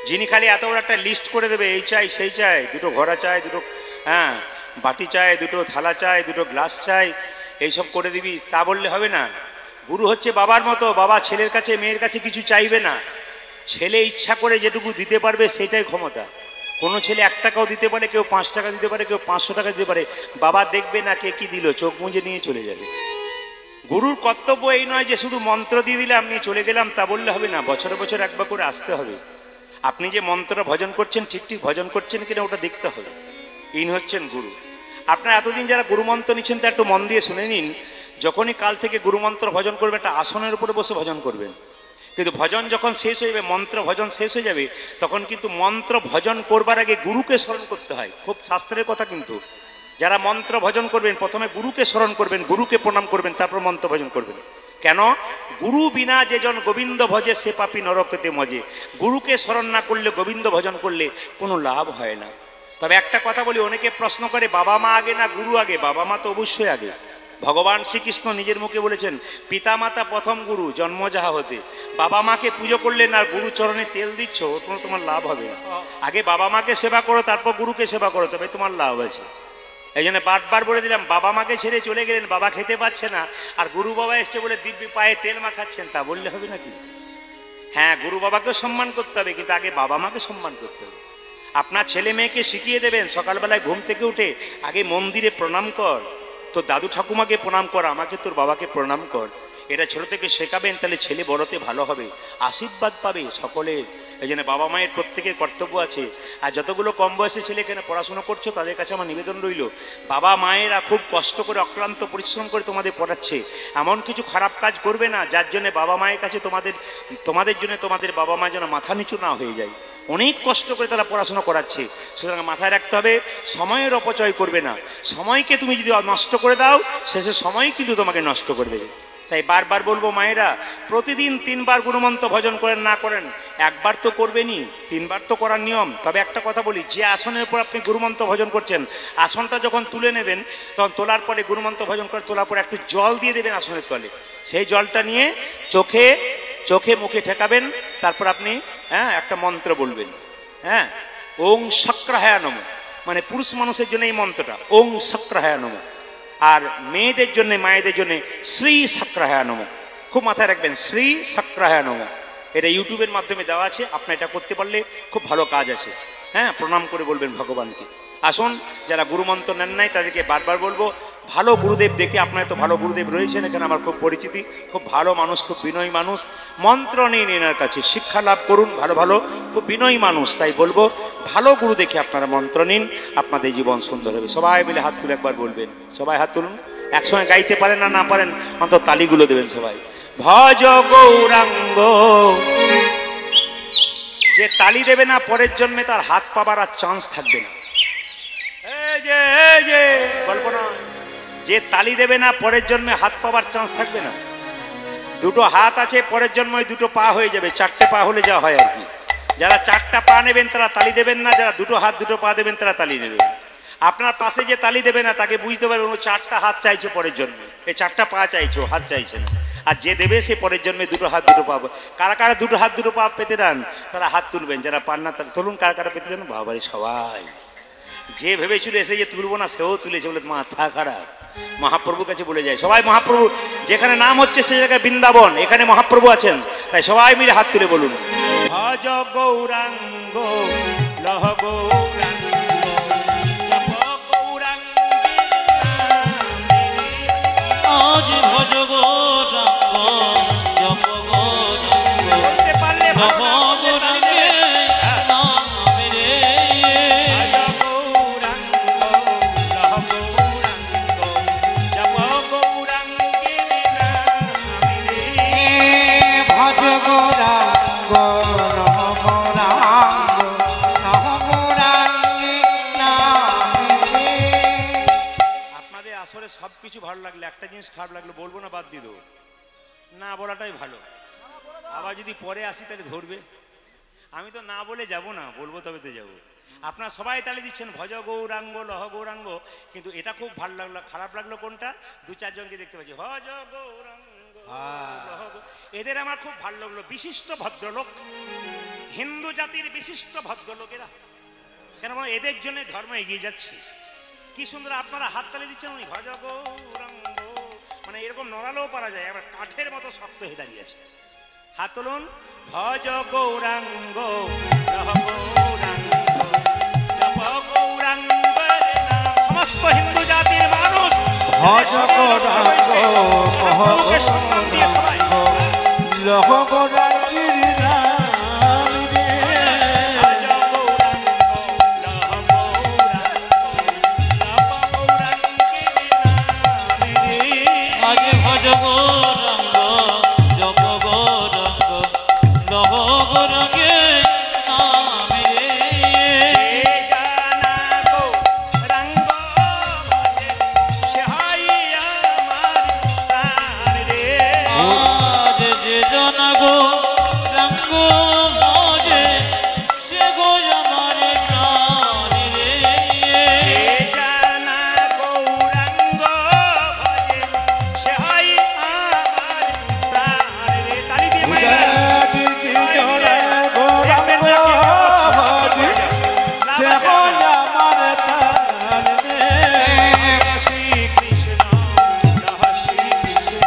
যিনি খালি এত বড় একটা লিস্ট করে দেবে, এই চাই সেই চাই, দুটো ঘোড়া চাই, দুটো বাটি চাই, দুটো থালা চাই, দুটো গ্লাস চাই, এইসব করে দিবি, তা বললে হবে না। গুরু হচ্ছে বাবার মতো, বাবা ছেলের কাছে মেয়ের কাছে কিছু চাইবে না। ছেলে ইচ্ছা করে যেটুকু দিতে পারবে সেটাই ক্ষমতা। কোনো ছেলে 1 টাকাও দিতে পারে, কেউ 5 টাকা দিতে পারে, কেউ 500 টাকা দিতে পারে। বাবা দেখবে না কে কি দিল, চোখ মুজে নিয়ে চলে যাবে। গুরুর কর্তব্য এই নয় যে শুধু মন্ত্র দিয়ে দিলে আপনি চলে গেলাম, তা বললে হবে না। বছরে বছর একবার করে আসতে হবে। আপনি যে মন্ত্র ভজন করছেন ঠিক ঠিক ভজন করছেন কিনা ওটা দেখতে হবে। ইনি হচ্ছেন গুরু। আপনারা এতদিন যারা গুরুমন্ত্র নিচ্ছেন তা একটু মন দিয়ে শুনে নিন। যখনই কাল থেকে গুরুমন্ত্র ভজন করবেন, একটা আসনের উপরে বসে ভজন করবেন। কিন্তু ভজন যখন শেষ হয়ে যাবে, মন্ত্র ভজন শেষ হয়ে যাবে, তখন কিন্তু মন্ত্র ভজন করবার আগে গুরুকে স্মরণ করতে হয়। খুব শাস্ত্রের কথা। কিন্তু যারা মন্ত্র ভজন করবেন প্রথমে গুরুকে স্মরণ করবেন, গুরুকে প্রণাম করবেন, তারপর মন্ত্র ভজন করবেন। কেন? গুরু বিনা যেজন গোবিন্দ ভজে সে পাপী নরকেতে মজে। গুরুকে স্মরণ না করলে, গোবিন্দ ভজন করলে কোনো লাভ হয় না। তবে একটা কথা বলি, অনেকে প্রশ্ন করে বাবা মা আগে না গুরু আগে? বাবা মা তো অবশ্যই আগে। ভগবান শ্রীকৃষ্ণ নিজের মুখে বলেছেন, পিতা মাতা প্রথম গুরু, জন্ম যাহা হতে। বাবা মাকে পুজো করলে না গুরু চরণে তেল দিচ্ছ, কোনো তোমার লাভ হবে না। আগে বাবা মাকে সেবা করো, তারপর গুরুকে সেবা করো, তবে তোমার লাভ আছে। এই জন্য বারবার বলে দিলাম, বাবা মাকে ছেড়ে চলে গেলেন, বাবা খেতে পাচ্ছে না, আর গুরু বাবা এসছে বলে দিব্যি পায়ে তেল মাখাচ্ছেন, তা বললে হবে না। কিন্তু হ্যাঁ, গুরু বাবাকে সম্মান করতে হবে, কিন্তু আগে বাবা মাকে সম্মান করতে হবে। আপনার ছেলে মেয়েকে শিখিয়ে দেবেন, সকালবেলায় ঘুম থেকে উঠে আগে মন্দিরে প্রণাম কর, তোর দাদু ঠাকুমাকে প্রণাম কর, আমাকে তোর বাবাকে প্রণাম কর। এটা ছোট থেকে শেখাবেন, তাহলে ছেলে বড়তে ভালো হবে, আশীর্বাদ পাবে সকলের। এই জন্য বাবা মায়ের প্রত্যেকের কর্তব্য আছে। আর যতগুলো কম বয়সী ছেলে এখানে পড়াশোনা করছো, তাদের কাছে আমার নিবেদন রইল, বাবা মায়েরা খুব কষ্ট করে অক্লান্ত পরিশ্রম করে তোমাদের পড়াচ্ছে। এমন কিছু খারাপ কাজ করবে না যার জন্য বাবা মায়ের কাছে তোমাদের জন্য তোমাদের বাবা মা যেন মাথা নিচু না হয়ে যায়। অনেক কষ্ট করে তারা পড়াশোনা করাচ্ছে। সুতরাং মাথায় রাখতে হবে, সময়ের অপচয় করবে না। সময়কে তুমি যদি নষ্ট করে দাও, শেষে সময় কিন্তু তোমাকে নষ্ট করে দেবে। তাই বারবার বলবো, মায়েরা প্রতিদিন 3 বার গুরুমন্ত্র ভজন করেন না করেন, একবার তো করবেনই, 3 বার তো করার নিয়ম। তবে একটা কথা বলি, যে আসনের উপর আপনি গুরুমন্ত্র ভজন করছেন, আসনটা যখন তুলে নেবেন, তখন তোলার পরে গুরুমন্ত্র ভজন করে তোলার পরে একটু জল দিয়ে দেবেন আসনের তলে। সেই জলটা নিয়ে চোখে মুখে ঠেকাবেন, তারপর আপনি একটা মন্ত্র বলবেন। ওং শক্রাহায় নমঃ, মানে পুরুষ মানুষের জন্য এই মন্ত্রটা, ওং শক্রাহায় নমঃ। আর মেয়েদের জন্য, মায়েদের জন্য শ্রী শক্রাহায় নমঃ। খুব মাথায় রাখবেন, শ্রী শক্রাহায় নমঃ। এটা ইউটিউবের মাধ্যমে দেওয়া আছে, আপনি এটা করতে পারলে খুব ভালো কাজ আছে। প্রণাম করে বলবেন ভগবানকে। আসুন, যারা গুরুমন্ত্র নেন নাই তাদেরকে বারবার বলবো, ভালো গুরুদেব ডেকে, আপনার তো ভালো গুরুদেব রয়েছেন এখানে, আমার খুব পরিচিতি, খুব ভালো মানুষ, খুব বিনয়ী মানুষ। মন্ত্র নিন এনার কাছে, শিক্ষা লাভ করুন, ভালো ভালো, খুব বিনয়ী মানুষ। তাই বলবো, ভালো গুরু দেখে আপনারা মন্ত্র নিন, আপনাদের জীবন সুন্দর হবে। সবাই মিলে হাত তুলে একবার বলবেন, সবাই হাত তুলুন। একসঙ্গে গাইতে পারেন না পারেন, অন্তত তালিগুলো দেবেন সবাই। ভজ গৌরাঙ্গ। যে তালি দেবে না, পরের জন্মে তার হাত পাবার আর চান্স থাকবে না। এই যে গল্প না, যে তালি দেবে না পরের জন্মে হাত পাবার চান্স থাকবে না। দুটো হাত আছে, পরের জন্মে দুটো পা হয়ে যাবে, চারটে পা হলে যা হয় আর কি। যারা চারটা পা নেবেন তারা তালি দেবেন না, যারা দুটো হাত দুটো পা দেবেন তারা তালি নেবেন। আপনার পাশে যে তালি দেবে না তাকে বুঝতে পারবেন ও চারটা হাত চাইছে পরের জন্মে, এই চারটা পা চাইছে, ও হাত চাইছে না। আর যে দেবে সে পরের জন্মে দুটো হাত দুটো পা। কারা কারা দুটো হাত দুটো পা পেতে দেন তারা হাত তুলবেন, যারা পান না তারা তুলুন। কারা কারা পেতে দেন? বাবারে সবাই। যে ভেবেছিল এসে যে তুলবো না সেও তুলেছে, বলে মাথা খারাপ। মহাপ্রভুর কাছে বলে যায় সবাই, মহাপ্রভু যেখানে নাম হচ্ছে সে জায়গায় বৃন্দাবন, এখানে মহাপ্রভু আছেন, তাই সবাই মিলে হাত তুলে বলুন ভজ গৌরাঙ্গ লহ গৌরাঙ্গ জপ গৌরাঙ্গ। আজ ভজ গৌরাঙ্গ জপ গৌরাঙ্গ বলতে পারলে নব ভালো না, গৌরাঙ্গে নাম রে। ভজ গৌরাঙ্গ লহ গৌরাঙ্গ জপ গৌরাঙ্গের নাম রে। ভজ গৌরাঙ্গ নহ গৌরাঙ্গ নহ গৌরাঙ্গে নামে। আপনাদের আসলে সব কিছু ভালো লাগলে একটা জিনিস খারাপ লাগলো বলবো না, বাদ দিয়ে দেবো, না বলাটাই ভালো। আবার যদি পরে আসি তাহলে ধরবে। আমি তো না বলে যাব না, বলবো তবে তো যাবো। আপনারা সবাই তাহলে দিচ্ছেন ভজ গৌরাঙ্গ লহ গৌরাঙ্গ, কিন্তু এটা খুব ভালো লাগলো। খারাপ লাগলো কোনটা? দু চারজনকে দেখতে পাচ্ছি ভজ গৌরাঙ্গ লহ গৌ- এদের আমার খুব ভালো লাগলো। বিশিষ্ট ভদ্রলোক, হিন্দু জাতির বিশিষ্ট ভদ্রলোকেরা, কেন বলো এদের জন্য ধর্ম এগিয়ে যাচ্ছে। কি সুন্দর আপনারা হাততালি দিচ্ছেন, উনি ভজ গৌরাঙ্গ, মানে এরকম নড়ালেও পারা যায়, আবার কাঠের মতো শক্ত হয়ে দাঁড়িয়ে আছে। হাত তুলুন ভজ গৌরাঙ্গ লহ গৌরাঙ্গ জপ গৌরাঙ্গের নাম। সমস্ত হিন্দু জাতির মানুষ ভজ গৌরাঙ্গ মহাপ্রভুকে সম্মান দিয়ে সবাই লহ গৌরাঙ্গের নামে। ভজ গৌরাঙ্গ লহ গৌরাঙ্গ জপ গৌরাঙ্গের নাম রে। আজ ভজ গৌরাঙ্গ জপ গৌরাঙ্গ নব গৌরাঙ্গে নাম রে। যে জানা গৌরাঙ্গ ভজে সে হয় আমার প্রাণ রে। আজ যে জন গৌরাঙ্গ ভজে সে গো আমার প্রাণ রে। যে জানা গৌরাঙ্গ ভজে সে হয় আমার প্রাণ রে। তালি দিয়ে মাইরা সে হয় আমার প্রাণ রে। শ্রী কৃষ্ণ লহ শ্রী কৃষ্ণ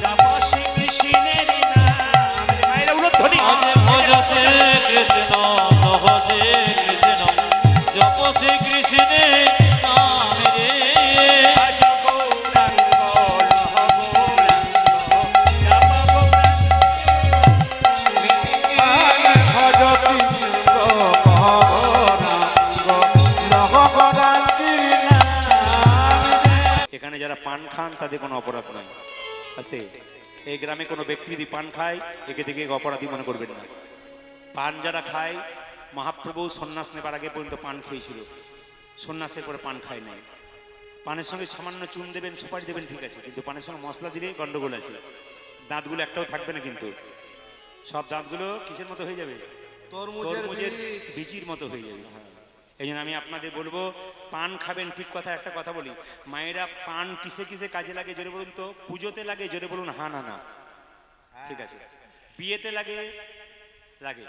জপ শ্রী কৃষ্ণের নাম রে। মায়েরা উলধ্বনি আজ ভজ শ্রী কৃষ্ণ নহ শ্রী কৃষ্ণ জপ শ্রী কৃষ্ণে নাম রে। ভজ গৌরাঙ্গ লহ গৌরাঙ্গ জপ গৌরাঙ্গ। ভজতি গৌরাঙ্গ লহ গৌরাঙ্গের নামে। এখানে যারা পান খান তাদের কোনো অপরাধ নয়। আস্তে, এই গ্রামে কোনো ব্যক্তি যদি পান খায় একে দেখে অপরাধী মনে করবেন না। পান যারা খায়, মহাপ্রভু সন্ন্যাস নেবার আগে পর্যন্ত পান খেয়েছিল, সন্ন্যাসের পরে পান খায় নাই। পানের সঙ্গে সামান্য চুন দেবেন, সুপারি দেবেন, ঠিক আছে, কিন্তু পানের সঙ্গে মশলা দিলে গন্ডগোল আছে। দাঁতগুলো একটাও থাকবে না, কিন্তু সব দাঁতগুলো কিসের মতো হয়ে যাবে? তরমুজের বীজির মতো হয়ে যাবে। এই জন্য আমি আপনাদের বলবো, পান খাবেন ঠিক কথা। একটা কথা বলি, মায়েরা পান কিসে কিসে কাজে লাগে জোরে বলুন তো? পুজোতে লাগে, জোরে বলুন হা না না, ঠিক আছে। বিয়েতে লাগে, লাগে।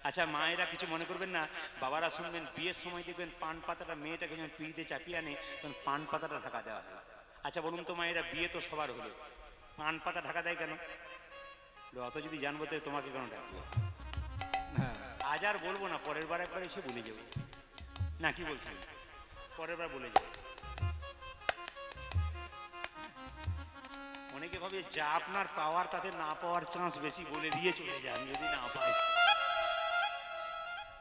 আচ্ছা মায়েরা কিছু মনে করবেন না, বাবারা শুনবেন, বিয়ের সময় দেখবেন পান পাতাটা মেয়েটাকে যখন পিড়িতে চাপিয়ে আনে তখন পান পাতাটা ঢাকা দেওয়া হয়। আচ্ছা বলুন তো মায়েরা, বিয়ে তো সবার হলো, পান পাতা ঢাকা দেয় কেন? অত যদি জানবো তাহলে তোমাকে কেন ডাকবো? আজ আর বলবো না, পরের বার একবার এসে বলে যাবো, না কি বলছেন? পরের বার বলে যাবো। অনেকে ভাবে যা আপনার পাওয়ার তাতে না পাওয়ার চান্স বেশি, বলে দিয়ে চলে যান যদি না পায়।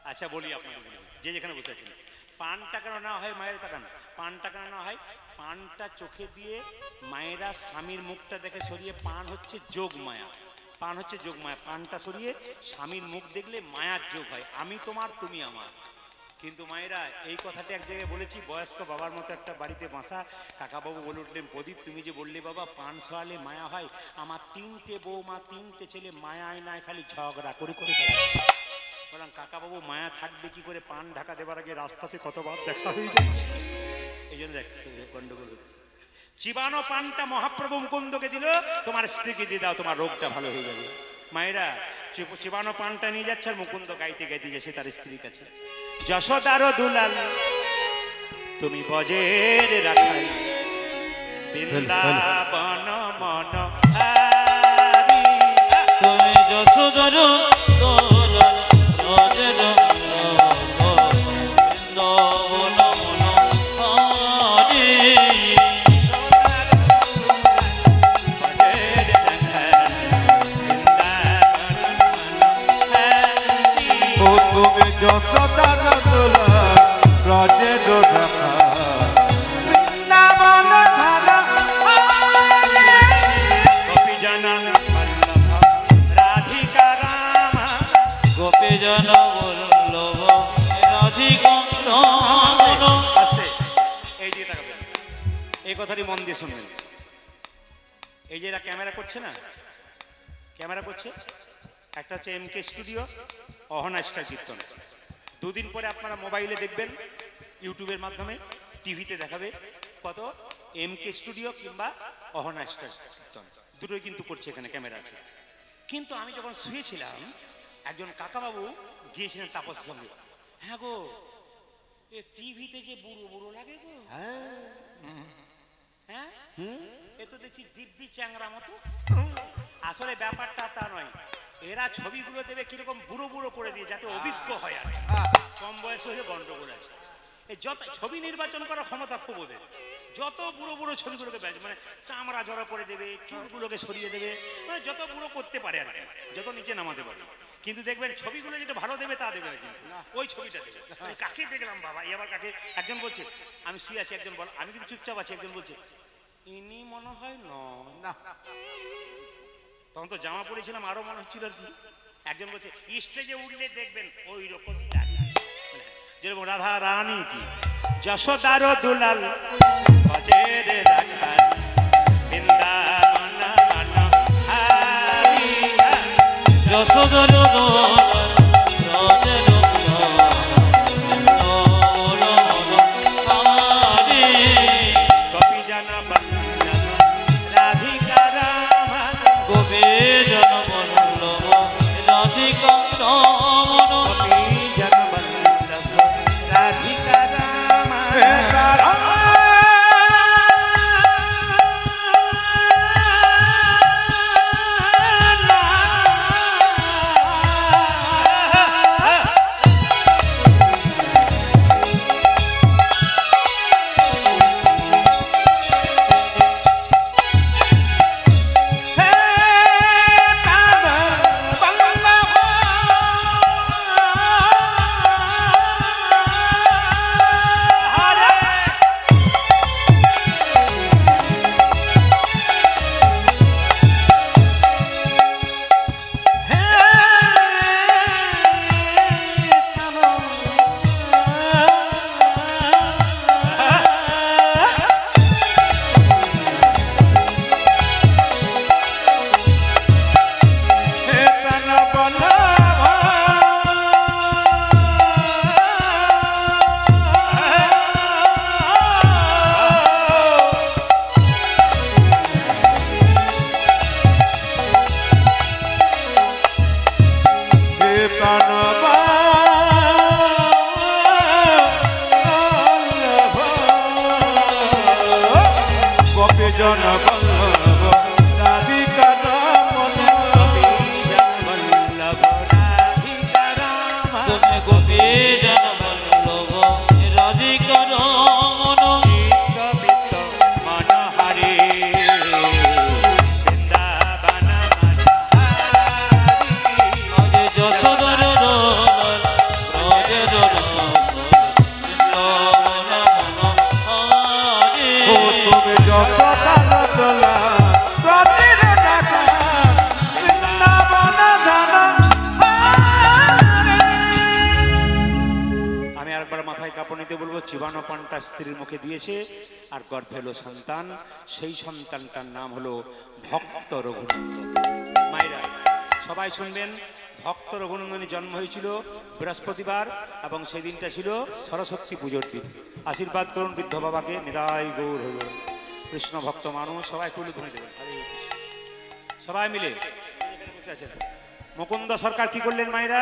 আচ্ছা বলি আপনাদের, যে যেখানে বসে আছেন, পানটা কেন না হয় মায়ের তাকান, পানটা কেন না হয়? পানটা চোখে দিয়ে মায়েরা স্বামীর মুখটা দেখে সরিয়ে, পান হচ্ছে যোগ মায়া, পান হচ্ছে যোগ মায়া। পানটা সরিয়ে স্বামীর মুখ দেখলে মায়ার যোগ হয়, আমি তোমার তুমি আমার। কিন্তু মায়েরা এই কথাটা এক জায়গায় বলেছি, বয়স্ক বাবার মতো একটা বাড়িতে বাসা, কাকাবাবু বলে উঠলেন, প্রদীপ তুমি যে বললে বাবা পান সোয়ালে মায়া হয়, আমার 3টে বৌমা 3টে ছেলে মায়ায় নাই খালি ঝগড়া করে করে বেড়াচ্ছে। বললাম কাকাবাবু মায়া থাকবে কি করে, পান ঢাকা দেবার আগে রাস্তাতে কতবার দেখা হয়ে যাচ্ছে, এই জন্য গন্ডগোল হচ্ছে। চিবানো পানটা মহাপ্রভু মুকুন্দকে দিল, তোমার স্ত্রীকে দিয়ে দাও, তোমার রোগটা ভালো হয়ে যাবে। মায়েরা চিবানো পানটা নিয়ে যাচ্ছে আর মুকুন্দ গাইতে গাইতে যাচ্ছে তার স্ত্রীর কাছে, যশোদার দুলাল তুমি বজের রাখাই বৃন্দাবন মন হারি। তুমি যশোদার দুলাল ব্রজের বৃন্দাবন মনোহারি। তুমি যশোদার দুলাল ব্রজের রাখাল বৃন্দাবন ধারা গোপী জনা বল্লভ রাধিকা রাম। গোপী জন বল্লভ রাধিকা রাম। আস্তে এই দিয়ে তাকাবেন, এই কথাটি মন দিয়ে শুনবেন। এই যে এরা ক্যামেরা করছে না, ক্যামেরা করছে, একটা হচ্ছে MK স্টুডিও, অহনা স্টার কীর্তন। দুদিন পরে আপনারা মোবাইলে দেখবেন, ইউটিউবের মাধ্যমে, টিভিতে দেখাবে কত MK স্টুডিও কিংবা অহনা স্টার কীর্তন, দুটোই কিন্তু করছে, এখানে ক্যামেরা আছে। কিন্তু আমি যখন শুয়েছিলাম, একজন কাকাবাবু গিয়েছিলেন তাপসের সঙ্গে, হ্যাঁ গো এ টিভিতে যে বুড়ো বুড়ো লাগে গো, হ্যাঁ এ তো দেখছি দিব্যি চ্যাংরা মতো। আসলে ব্যাপারটা তা নয়, এরা ছবিগুলো দেবে কিরকম বুড়ো বুড়ো করে দিয়ে, যাতে অভিজ্ঞ হয় আর কি। কম বয়স হয়ে গন্ডগোল আছে। এই যত ছবি নির্বাচন করার ক্ষমতা খুব ওদের, যত বুড়ো বুড়ো ছবিগুলোকে মানে চামড়া জড়ো করে দেবে, চুলগুলোকে সরিয়ে দেবে, মানে যত বুড়ো করতে পারে আর কি, যত নিচে নামাতে পারে। কিন্তু দেখবেন ছবিগুলো যেটা ভালো দেবে তা দেবে না, কিন্তু ওই ছবিটা দেবে। কাকে দেখলাম বাবা, এবার কাকে, একজন বলছে আমি শুয়ে আছি, একজন বল আমি কিন্তু চুপচাপ আছি, একজন বলছে ইনি মনে হয় না, তখন তো জামা পরেছিলাম আরো মনে হচ্ছিল আর কি। একজন বলছে স্টেজে উঠলে দেখবেন ওই রকমই লাগে, যেরকম রাধা রানী কি যশোদার দুলাল বজের রাখাল বৃন্দাবন মনোহারি। যশোদার দুলাল ব্রজের বৃন্দাবন মনোহারি। গোপী জন বল্লভ রাধিকা রাম। গোপী জন বল্লভ রাধিকা রাম। গোপী জন বল্লভ রাধিকা রাম। জন বল্লভ রাধিকা রাম। গোপী জন বল্লভ রাধিকা রাম। তুমি গোপী জন বল্লভ রাধিকা রাম। চিত্ত বৃত্ত মনোহারি বৃন্দাবন মনোহারি। আজ যশোদার দুলাল ব্রজের বৃন্দাবন মনোহারি। তুমি যশোদার দুলাল ব্রজের রাখাল বৃন্দাবন ধারা। আমি আরেকবার চিবানো পানটা স্ত্রীর মুখে দিয়েছে আর গর্ভে এলো সন্তান। সেই সন্তানটার নাম হলো ভক্ত রঘুনন্দন। মায়েরা সবাই শুনবেন, ভক্ত রঘুনন্দনের জন্ম হয়েছিল বৃহস্পতিবার এবং সেই দিনটা ছিল সরস্বতী পুজোর দিন। আশীর্বাদ করুন বৃদ্ধ বাবাকে, নিদায় গৌর হল। কৃষ্ণ ভক্ত মানুষ, সবাই কুলি ধরে দেবেন সবাই মিলে। মুকুন্দ সরকার কি করলেন মায়েরা,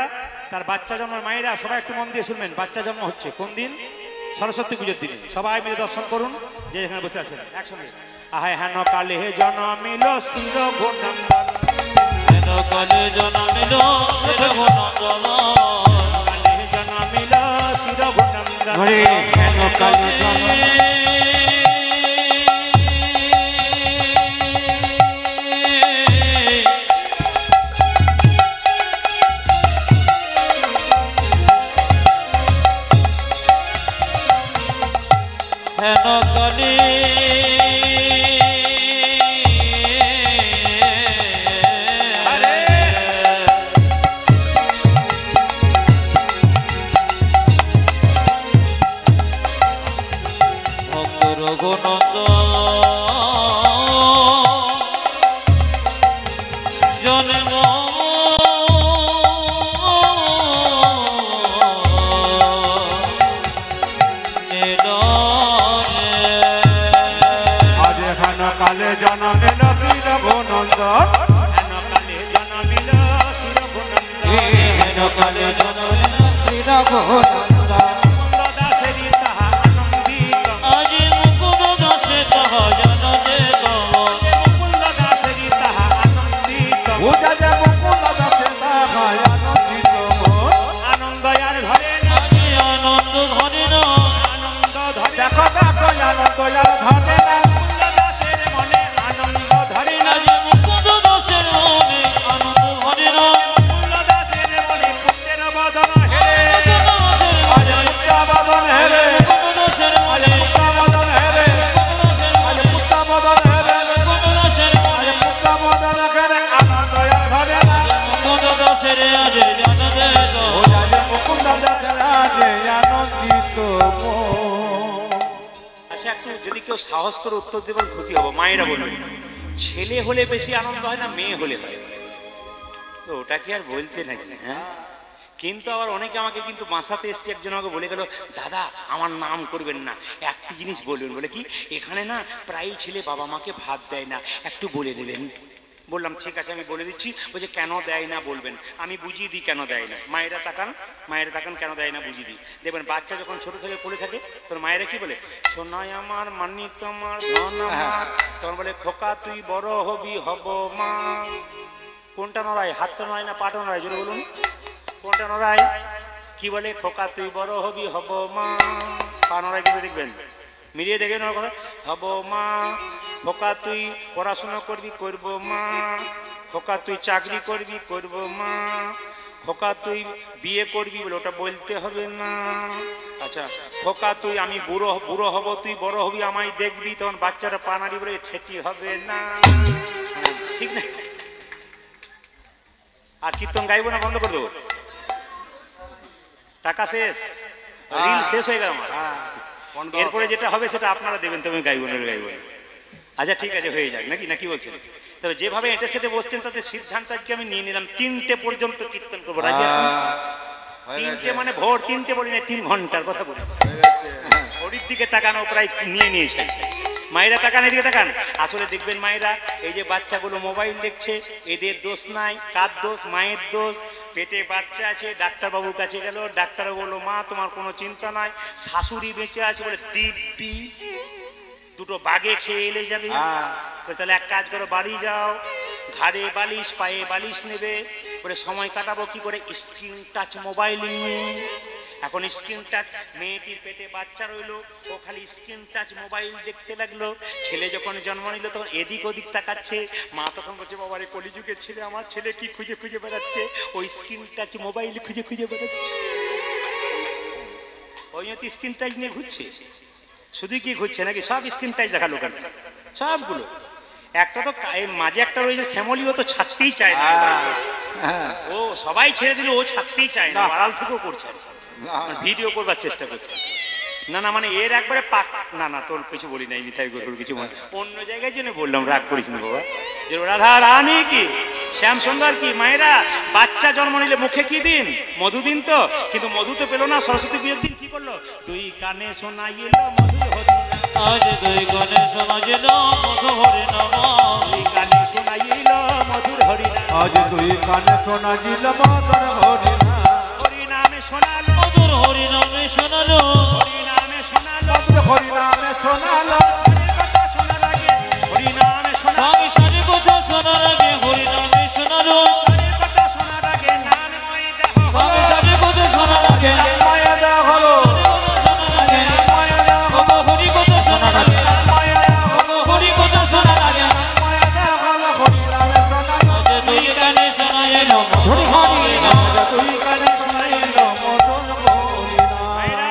তার বাচ্চা জন্ম, মায়েরা সবাই একটু মন দিয়ে শুনবেন, বাচ্চা জন্ম হচ্ছে কোন দিন? সরস্বতী পুজোর দিনে। সবাই মিলে দর্শন করুন যে এখানে বসে আছেন একসঙ্গে। আহায় হেন কালে জনমিল শির ঘনন্দন, হেন কালে জনমিল শির ঘনন্দন, কালে জনমিল শির ঘনন্দন, হেন কালে হেন কালে ভক্ত রঘুনন্দন জন্ম কালে জনমিল শির ঘনন্দন, হেন কালে জনমিল শির ঘনন্দন, হেন কালে জনমিল শির ঘনন্দন, মুকুন্দ দাসেরি তাহা আনন্দিত, আজি মুকুন্দ দাসে তাহা জনদিত, মুকুন্দ দাসেরি তাহা আনন্দিত, পূজা যে মুকুন্দ দাসে তাহায় আনন্দিত মন। আনন্দ আর ধরে না, আজি আনন্দ ধরে না, আনন্দ ধরে না, দেখো দেখো আনন্দ আর ধরে না, মুকুন্দ দাসের মনে আনন্দ ধরে না, আজি মুকুন্দ দাসের মনে আনন্দ ধরে না, মুকুন্দ দাসের মনে পুত্রের বদন হেরে, মুকুন্দ দাসের আজ মনে পুত্রাবদন হেরে, মুকুন্দ দাসের আজ মনে পুত্রাবদন হেরে, আজ পুত্রাবদন হেরে, মুকুন্দ দাসের আজ মনে পুত্রাবদন হেরে, আনন্দ আর ধরে না, মুকুন্দ দাসের আজি জনদিত, পূজা যে মুকুন্দ দাসে আজ আনন্দিত মন। আচ্ছা একটু যদি কেউ সাহস করে উত্তর দেবেন খুশি হব। মায়েরা বলবেন ছেলে হলে বেশি আনন্দ হয় না মেয়ে হলে হয়? তো ওটা কি আর বলতে নাকি? হ্যাঁ, কিন্তু আবার অনেকে আমাকে কিন্তু বাসাতে এসছে, একজন আমাকে বলে গেল, দাদা আমার নাম করবেন না, একটি জিনিস বলবেন। বলে কি, এখানে না প্রায় ছেলে বাবা মাকে ভাত দেয় না, একটু বলে দেবেন। বললাম ঠিক আছে আমি বলে দিচ্ছি। বলছে কেন দেয় না বলবেন? আমি বুঝিয়ে দিই কেন দেয় না। মায়েরা তাকান কেন দেয় না বুঝিয়ে দিই। দেখবেন বাচ্চা যখন ছোট থেকে পড়ে থাকে তোর মায়েরা কি বলে, সোনাই আমার, মানিক আমার, ধন আমার, তখন বলে খোকা তুই বড় হবি হব মা। কোনটা নড়ায়? হাতটা নড়ায় না পাটা নড়ায়? জোরে বলুন কোনটা নড়ায়? কি বলে, খোকা তুই বড় হবি হব মা। পা নড়ায় কিন্তু দেখবেন, মিলিয়ে দেখবেন ওর কথা, হব মা। খোকা তুই পড়াশোনা করবি, করব মা। খোকা তুই চাকরি করবি, করব মা। খোকা তুই বিয়ে করবি, বলে ওটা বলতে হবে না। আচ্ছা, খোকা তুই আমি বুড়ো হব, তুই বড় হবি, আমায় দেখবি, তখন বাচ্চারা পানারি বলে ছেটি হবে না। ঠিক না? আর কীর্তন গাইবো না বন্ধ করে দেবো? টাকা শেষ, রিল শেষ হয়ে গেল আমার। এরপরে যেটা হবে সেটা আপনারা দেবেন, তবে গাইব না গাইব না। আচ্ছা ঠিক আছে, হয়ে যাক নাকি, না কি বলছেন? তবে যেভাবে এঁটে সেটে বসছেন তাতে সিদ্ধান্ত আজকে আমি নিয়ে নিলাম 3টে পর্যন্ত কীর্তন করবো। রাজি আছেন? 3টে মানে ভোর 3টে বলি না, 3 ঘন্টার কথা বলি। ঘড়ির দিকে তাকানো প্রায় নিয়ে নিয়েছে। মায়েরা তাকান, এদিকে তাকান। আসলে দেখবেন মায়েরা, এই যে বাচ্চাগুলো মোবাইল দেখছে, এদের দোষ নাই। কার দোষ? মায়ের দোষ। পেটে বাচ্চা আছে, ডাক্তারবাবুর কাছে গেল, ডাক্তারবাবু বললো মা তোমার কোনো চিন্তা নাই, শাশুড়ি বেঁচে আছে, বলে দিব্যি, দুটো বাগে খেয়ে এলে যাবে। তাহলে এক কাজ করো, বাড়ি যাও, ঘাড়ে বালিশ পায়ে বালিশ নেবে, বলে সময় কাটাবো কি করে? স্ক্রিন টাচ মোবাইল নিয়ে। এখন স্ক্রিন টাচ, মেয়েটির পেটে বাচ্চা রইলো, ও খালি স্ক্রিন টাচ মোবাইল দেখতে লাগলো। ছেলে যখন জন্ম নিল তখন এদিক ওদিক তাকাচ্ছে, মা তখন বলছে বাবারে কলিযুগের ছেলে, আমার ছেলে কি খুঁজে খুঁজে বেড়াচ্ছে, ওই স্ক্রিন টাচ মোবাইল খুঁজে খুঁজে বেড়াচ্ছে। ওই স্ক্রিন টাচ নিয়ে ঘুরছে। শুধু কি ঘুরছে নাকি, সব স্ক্রিন টাচ দেখালো কেন? সবগুলো। একটা তো মাঝে একটা রয়েছে শ্যামলী, ও তো ছাড়তেই চায় না। ও সবাই ছেড়ে দিল, ও ছাড়তেই চায় না, আড়াল থেকেও করছে, ভিডিও করবার চেষ্টা করছে। না না মানে এর একবারে পাক না না তোর কিছু বলি নাই মিঠাই গরুর কিছু মনে অন্য জায়গায় জন্য বললাম রাগ করিস না বাবা যে রাধা রানী কি শ্যাম সুন্দর কি মায়েরা বাচ্চা জন্ম নিলে মুখে কি দিন মধু দিন তো কিন্তু মধু তো পেলো না সরস্বতী পুজোর দিন কি করলো দুই কানে শোনাইল মধুর হরি আজ দুই গানে শোনাইল মধু হরি নাম দুই কানে শোনাইল মধুর হরি আজ দুই কানে শোনাইল মধুর হরি হরি নামে শোনালো মধুর হরি নামে শোনালো হরি নামে শোনালো হরি নামে শোনালো কথা শোনার আগে হরি নামে শোনালো স্বামী সারি কথা শোনার আগে হরি নামে শোনালো স্বামীর কথা শোনার আগে নাম ময়দা স্বামী সারি কথা শোনার আগে মায়াদা হলো হরি কথা শোনার আগে হরি কথা শোনার আগে মায়াদা হলো হরি নামে শোনালো আজ দুই গানে শোনাইল মধুর হরি নাম দুই কানে শোনাইল মধুর হরি ভাইরা,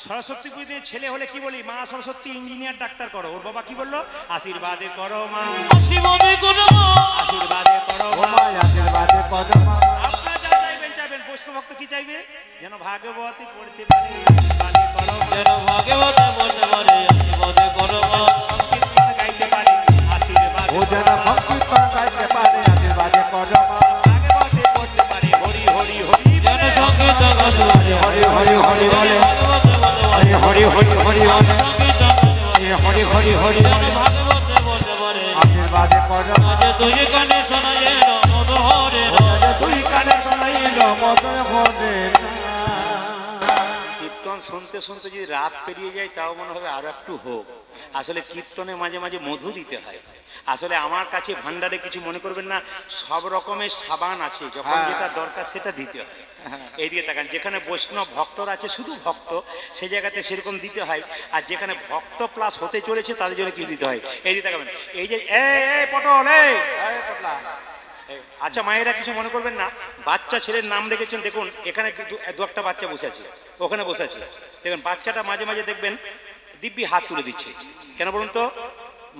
সরস্বতী পুজোতে ছেলে হলে কি বলি মা সরস্বতী ইঞ্জিনিয়ার ডাক্তার করো ওর বাবা কি বললো আশীর্বাদে করো মা আশীর্বাদে করো আশীর্বাদে করো মা মায়া আশীর্বাদে পদমা আপনারা যা চাইবেন চাইবেন বৈষ্ণব ভক্ত কি চাইবে যেন ভাগবতী পড়তে পারে আশীর্বাদে করো মা যেন ভাগবতে বলতে পারে আশীর্বাদে করো সংকীর্তন গাইতে পারে আশীর্বাদ ও যেন সংকীর্তন গাইতে পারে আশীর্বাদে পদমা ভাগবতে পড়তে পারে হরি হরি হরি যেন সংগীত গাইতে পারে হরি হরি হরি হরি ভাগবতে বলতে পারে হরি হরি হরি হরি সংগীত হরি হরি হরি যেন ভাগবতে বলতে পারে আশীর্বাদে পদমা আজ দুই গানে শোনাইল মধুর হরি নাম দুই কানে শোনাইল মধুর হরি কীর্তন শুনতে শুনতে যদি রাত পেরিয়ে যায় তাও মনে হবে আর একটু হোক আসলে কীর্তনে মাঝে মাঝে মধু দিতে হয় আসলে আমার কাছে ভান্ডারে কিছু মনে করবেন না সব রকমের সাবান আছে যখন যেটা দরকার সেটা দিতে হয় এইদিকে তাকান যেখানে বৈষ্ণব ভক্তরা আছে শুধু ভক্ত সেই জায়গাতে সেরকম দিতে হয় আর যেখানে ভক্ত প্লাস হতে চলেছে তাদের জন্য কি দিতে হয় এইদিকে তাকাবেন এই যে এই পটল এই আচ্ছা মায়েরা কিছু মনে করবেন না বাচ্চা ছেলের নাম রেখেছেন দেখুন এখানে দু একটা বাচ্চা বসে আছে ওখানে বসে আছে দেখবেন বাচ্চাটা মাঝে মাঝে দেখবেন দিব্যি হাত তুলে দিচ্ছে কেন বলুন তো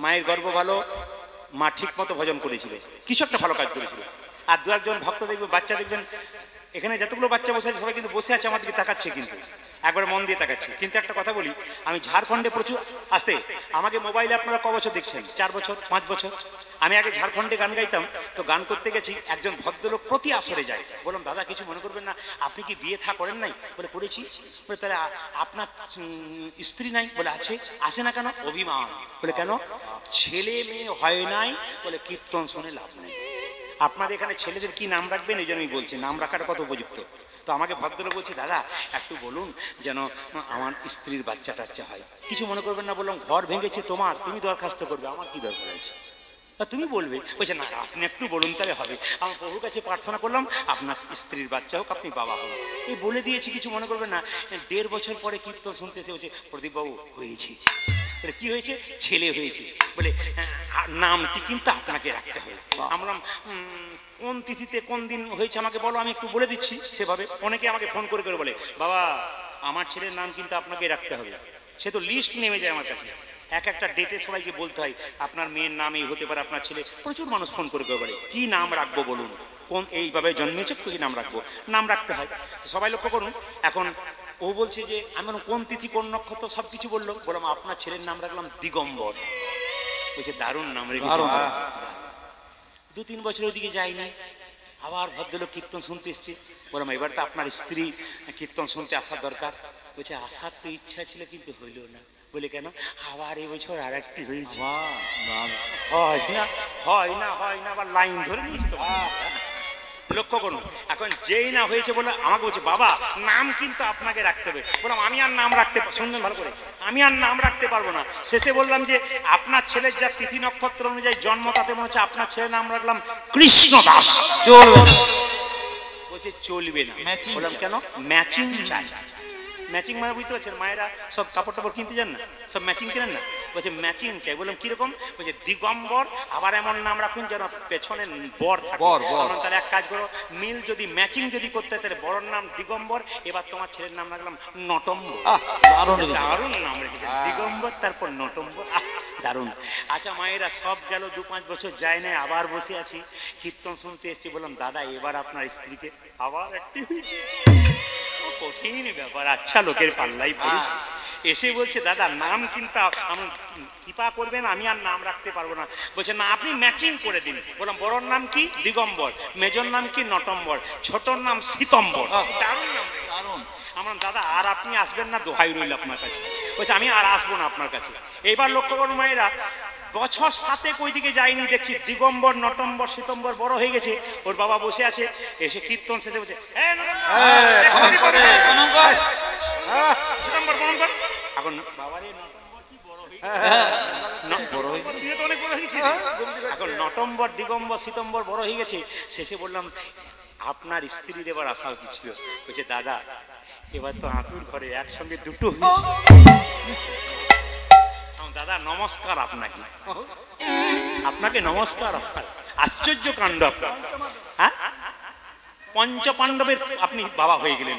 মায়ের গর্ব ভালো মা ঠিক মতো ভজন করেছিল কিছু একটা ভালো কাজ করেছিল আর দু একজন ভক্ত দেখবে বাচ্চা দেখবেন এখানে যতগুলো বাচ্চা বসে আছে সবাই কিন্তু বসে আছে আমাদেরকে তাকাচ্ছে কিন্তু একবার মন দিয়ে তাকাচ্ছে কিন্তু একটা কথা বলি আমি ঝাড়খণ্ডে প্রচুর আসতে আমাকে মোবাইলে আপনারা ক বছর দেখছেন 4 বছর 5 বছর আমি আগে ঝাড়খণ্ডে গান গাইতাম তো গান করতে গেছি একজন ভদ্রলোক প্রতি আসরে যায় বললাম দাদা কিছু মনে করবেন না আপনি কি বিয়ে থা করেন নাই বলে করেছি বলে তাহলে আপনার স্ত্রী নাই বলে আছে আসে না কেন অভিমান বলে কেন ছেলে মেয়ে হয় নাই বলে কীর্তন শুনে লাভ নেই আপনাদের এখানে ছেলেদের কি নাম রাখবেন এই জন্য আমি বলছি নাম রাখাটা কত উপযুক্ত তো আমাকে ভদ্রলোক বলছে দাদা একটু বলুন যেন আমার স্ত্রীর বাচ্চা টাচ্চা হয় কিছু মনে করবেন না বললাম ঘর ভেঙেছে তোমার তুমি দরখাস্ত করবে আমার কি দরকার আছে তুমি বলবে বলছে না আপনি একটু বলুন তাহলে হবে আমার প্রভুর কাছে প্রার্থনা করলাম আপনার স্ত্রীর বাচ্চা হোক আপনি বাবা হন এই বলে দিয়েছি কিছু মনে করবেন না 1.5 বছর পরে কীর্তন শুনতেছে বলছে প্রদীপবাবু হয়েছে বলে কি হয়েছে ছেলে হয়েছে বলে নামটি কিন্তু আপনাকে রাখতে হবে আমরা কোন তিথিতে কোন দিন হয়েছে আমাকে বলো আমি একটু বলে দিচ্ছি সেভাবে অনেকে আমাকে ফোন করে করে বলে বাবা আমার ছেলের নাম কিন্তু আপনাকে রাখতে হবে সে তো লিস্ট নেমে যায় আমার কাছে এক একটা ডেটে সবাইকে বলতে হয় আপনার মেয়ের নাম এই হতে পারে আপনার ছেলে প্রচুর মানুষ ফোন করে করে বলে কি নাম রাখবো বলুন কোন এইভাবে জন্মেছে কি নাম রাখবো নাম রাখতে হয় সবাই লক্ষ্য করুন এখন ও বলছে যে আমি কোন তিথি কোন নক্ষত্র সব কিছু বললো বললাম আপনার ছেলের নাম রাখলাম দিগম্বর বলছে দারুণ নাম রেখেছে 2-3 বছর ওইদিকে যায়নি আবার ভদ্রলোক কীর্তন শুনতে এসছে বললাম এবার তো আপনার স্ত্রী কীর্তন শুনতে আসার দরকার বলছে আসার তো ইচ্ছা ছিল কিন্তু হইল না বলে কেন আবার এবছর আর একটি হয়েছে হয় না আবার লাইন ধরে নিয়েছে তো লক্ষ্য করুন এখন যেই না হয়েছে বলে আমাকে বলছে বাবা নাম কিন্তু আপনাকে রাখতে হবে বললাম আমি আর নাম রাখতে শুনবেন ভালো করে আমি আর নাম রাখতে পারবো না শেষে বললাম যে আপনার ছেলের যা তিথি নক্ষত্র অনুযায়ী জন্ম তাতে মনে হচ্ছে আপনার ছেলের নাম রাখলাম কৃষ্ণ দাস বলছে চলবে না বললাম কেন ম্যাচিং চাই ম্যাচিং মানে বুঝতে পারছেন মায়েরা সব কাপড় টাপড় কিনতে যান না সব ম্যাচিং কেনেন না বলছে ম্যাচিং চাই বললাম কিরকম বলছে দিগম্বর আবার এমন নাম রাখুন যেন পেছনে বর থাকে তাহলে এক কাজ করো মিল যদি ম্যাচিং যদি করতে হয় তাহলে বড়র নাম দিগম্বর এবার তোমার ছেলের নাম রাখলাম নটম্বর দারুণ নাম রেখেছে দিগম্বর তারপর নটম্বর দারুণ আচ্ছা মায়েরা সব গেল 2-5 বছর যায় না আবার বসে আছি কীর্তন শুনতে এসেছি বললাম দাদা এবার আপনার স্ত্রীকে আবার একটি হয়েছে কঠিন ব্যাপার। আচ্ছা, লোকের পাল্লাই পড়িস। এসে বলছে দাদা নাম কিন্তু আমার কৃপা করবেন, আমি আর নাম রাখতে পারবো না। বলছে না, আপনি ম্যাচিং করে দিন। বললাম বড়র নাম কি? দিগম্বর। মেজর নাম কি? নটম্বর। ছোটর নাম শীতম্বর। দারুণ নাম। আমার দাদা আর আপনি আসবেন না, দোহাই রইল আপনার কাছে। বলছে আমি আর আসবো না আপনার কাছে। এইবার লক্ষ্য করুন মায়েরা, বছর 7 ওই দিকে যায়নি, দেখছি দিগম্বর, নটম্বর, শীতম্বর বড় হয়ে গেছে। ওর বাবা বসে আছে, এসে কীর্তন শেষে বলছে শীতম্বর প্রণাম কর। এখন বাবারে নটম্বর কি বড় হয়ে অনেক বড় হয়ে গেছে। এখন নটম্বর, দিগম্বর, শীতম্বর বড় হয়ে গেছে। শেষে বললাম আপনার স্ত্রীর এবার আসা উচিত ছিল। বলছে দাদা এবার তো আতুর ঘরে একসঙ্গে দুটো হয়েছে। দাদা নমস্কার আপনাকে, আপনাকে নমস্কার। আশ্চর্য কাণ্ড আপনার। হ্যাঁ, পঞ্চ পাণ্ডবের আপনি বাবা হয়ে গেলেন।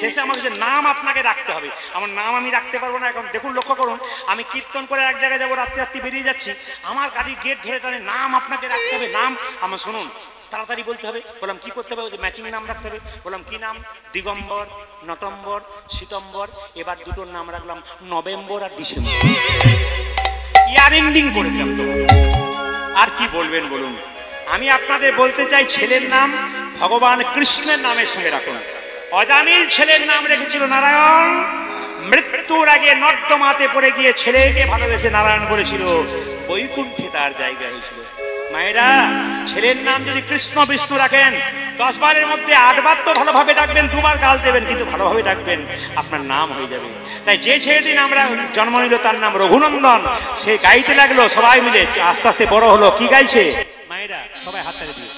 শেষে আমার কাছে নাম আপনাকে রাখতে হবে। আমার নাম আমি রাখতে পারবো না। এখন দেখুন, লক্ষ্য করুন, আমি কীর্তন করে এক জায়গায় যাবো, রাত্রি রাত্রি বেরিয়ে যাচ্ছি, আমার গাড়ির গেট ধরে টানে নাম আপনাকে রাখতে হবে। নাম আমার শুনুন, তাড়াতাড়ি বলতে হবে। বললাম কি করতে হবে? ম্যাচিং নাম রাখতে হবে। বললাম কি নাম? দিগম্বর, নটম্বর, শীতম্বর। এবার দুটোর নাম রাখলাম নভেম্বর আর ডিসেম্বর। ইয়ার এন্ডিং করে দিলাম। তো আর কি বলবেন বলুন? আমি আপনাদের বলতে চাই, ছেলের নাম ভগবান কৃষ্ণের নামের সঙ্গে রাখুন। অজামিল ছেলের নাম রেখেছিল নারায়ণ। মৃত্যুর আগে নর্দমাতে পড়ে গিয়ে ছেলেকে ভালোবেসে নারায়ণ বলেছিল, বৈকুণ্ঠে তার জায়গা হয়েছিল। মায়েরা, ছেলের নাম যদি কৃষ্ণ বিষ্ণু রাখেন, 10 বারের মধ্যে 8 বার তো ভালোভাবে ডাকবেন, 2 বার গাল দেবেন, কিন্তু ভালোভাবে ডাকবেন, আপনার নাম হয়ে যাবে। তাই যে ছেলেটি আমরা জন্ম নিল তার নাম রঘুনন্দন। সে গাইতে লাগলো, সবাই মিলে আস্তে আস্তে বড় হলো। কি গাইছে মায়েরা? সবাই হাত তালি দিয়ে।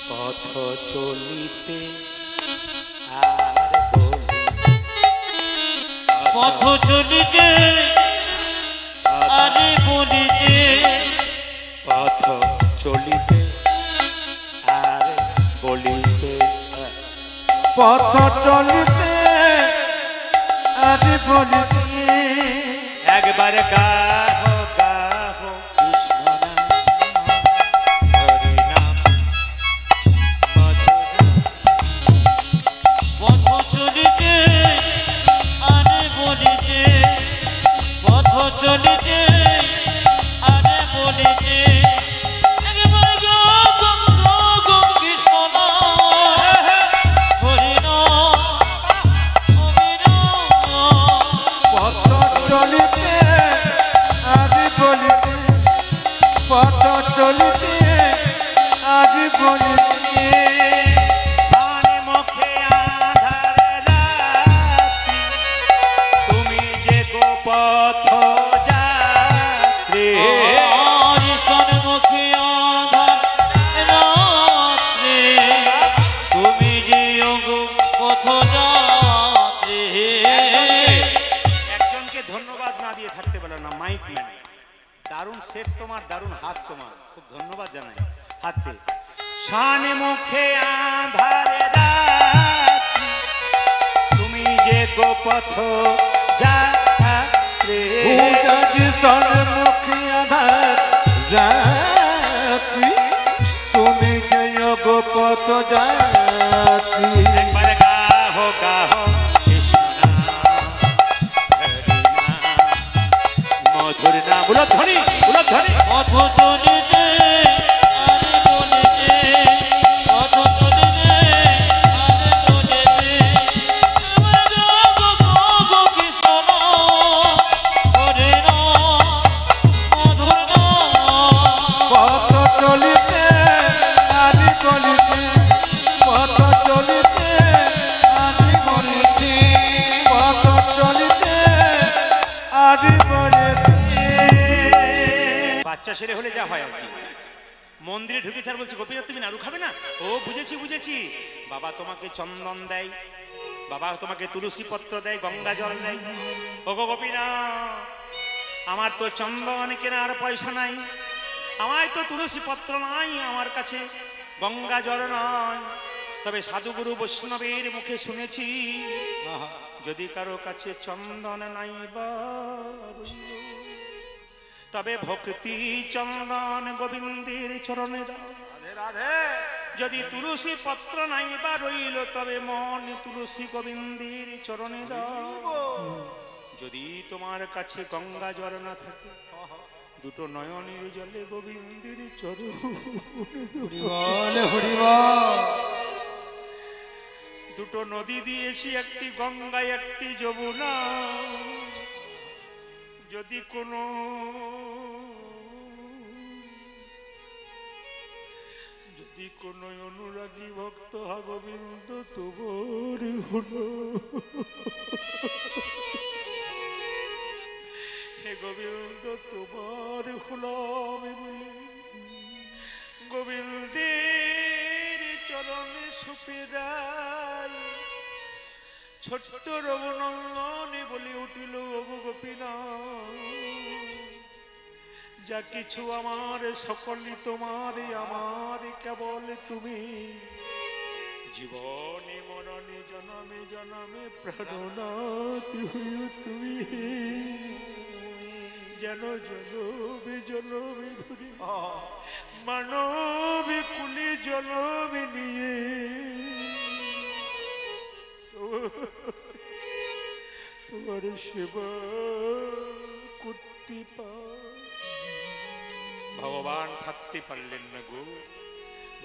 পথ চলিতে আর পথ চলিতে আরে বলিতে, পথ চলিতে আর বলিতে, পথ চলিতে আরে বলিতে। একবার গাহো গাহো কৃষ্ণ নাম, হরি নাম, মধুর নাম। পথ চলিতে আরে বলিতে, পথ চলিতে আরে বলিতে, একবার গাও গো কৃষ্ণ নাম, হরি নাম, হরি নাম। পথ চলিতে আরে বলিতে, পথ চলিতে আরে বলিতে। শানে মুখে আঁধার রাত্রি, তুমি যে গো পথ যাত্রী। সন্মুখে আধার রাত্রে, তুমি যে পথ যাত্রী। একজনকে ধন্যবাদ না দিয়ে থাকতে পারো না। মাইক ম্যান, দারুণ সেট তোমার, দারুণ হাত তোমার, খুব ধন্যবাদ জানাই। হাতে শানে মুখে আঁধার রাত্রি, তুমি যে গো পথ যাত্রী। পূজাজি সন্মুখী আধার রাত্রি, তুমি জয় গো পথ যাত্রী। একবার গাহো গাহো কৃষ্ণ নাম, হরি নাম, মধুর নাম। উলধ্বনি, উলধ্বনি। পথ চলিতে আরে বলিতে, পথ চলিতে আরে বলিতে, একবার গাও গো কৃষ্ণ নাম, হরি নাম, মধুর নাম। পথ চলিতে আরে বলিতে, পথ চলিতে আরে বলিতে, পথ চলিতে আরে বলিতে। বাচ্চা ছেলে হলে যা হয় আর কি। মন্দিরে ঢুকেছে আর বলছে, গোপীনাথ তুমি নাড়ু খাবে না? ও বুঝেছি বুঝেছি, বাবা তোমাকে চন্দন দেয়, বাবা তোমাকে তুলসী পত্র দেয়, গঙ্গা জল দেয়। ও গো গোপীনাথ, আমার তো চন্দন কেনার পয়সা নাই, আমায় তো তুলসী পত্র নাই আমার কাছে, গঙ্গা জল নয়। তবে সাধুগুরু বৈষ্ণবের মুখে শুনেছি, যদি কারো কাছে চন্দন নাই বা তবে ভক্তি চন্দন গোবিন্দের চরণে দাও। যদি তুলসী পত্র নাই বা রইল তবে মন তুলসী গোবিন্দের চরণে দাও। যদি তোমার কাছে গঙ্গা জল না থাকে দুটো নয়নের জলে গোবিন্দের চরণ, দুটো নদী দিয়েছি, একটি গঙ্গা একটি যমুনা। যদি কোনো অনুরাগী ভক্ত হা গোবিন্দ তোমার হলো, হে গোবিন্দ তোমার হলো আমি বলি গোবিন্দের চরণে সুপে দেয়। ছোট্ট রঘুনন্দনে বলে উঠিল ওগো গোপীনাথ, যা কিছু আমার সকলই তোমার, আমার কেবল তুমি। জীবনে মরণে জনমে জনমে প্রাণনাথ হইও তুমি। যেন জনমে জনমে ধরে মানবে কুলে জনমে নিয়ে তোমার সেবা করতে পার। ভগবান থাকতে পারলেন না গো,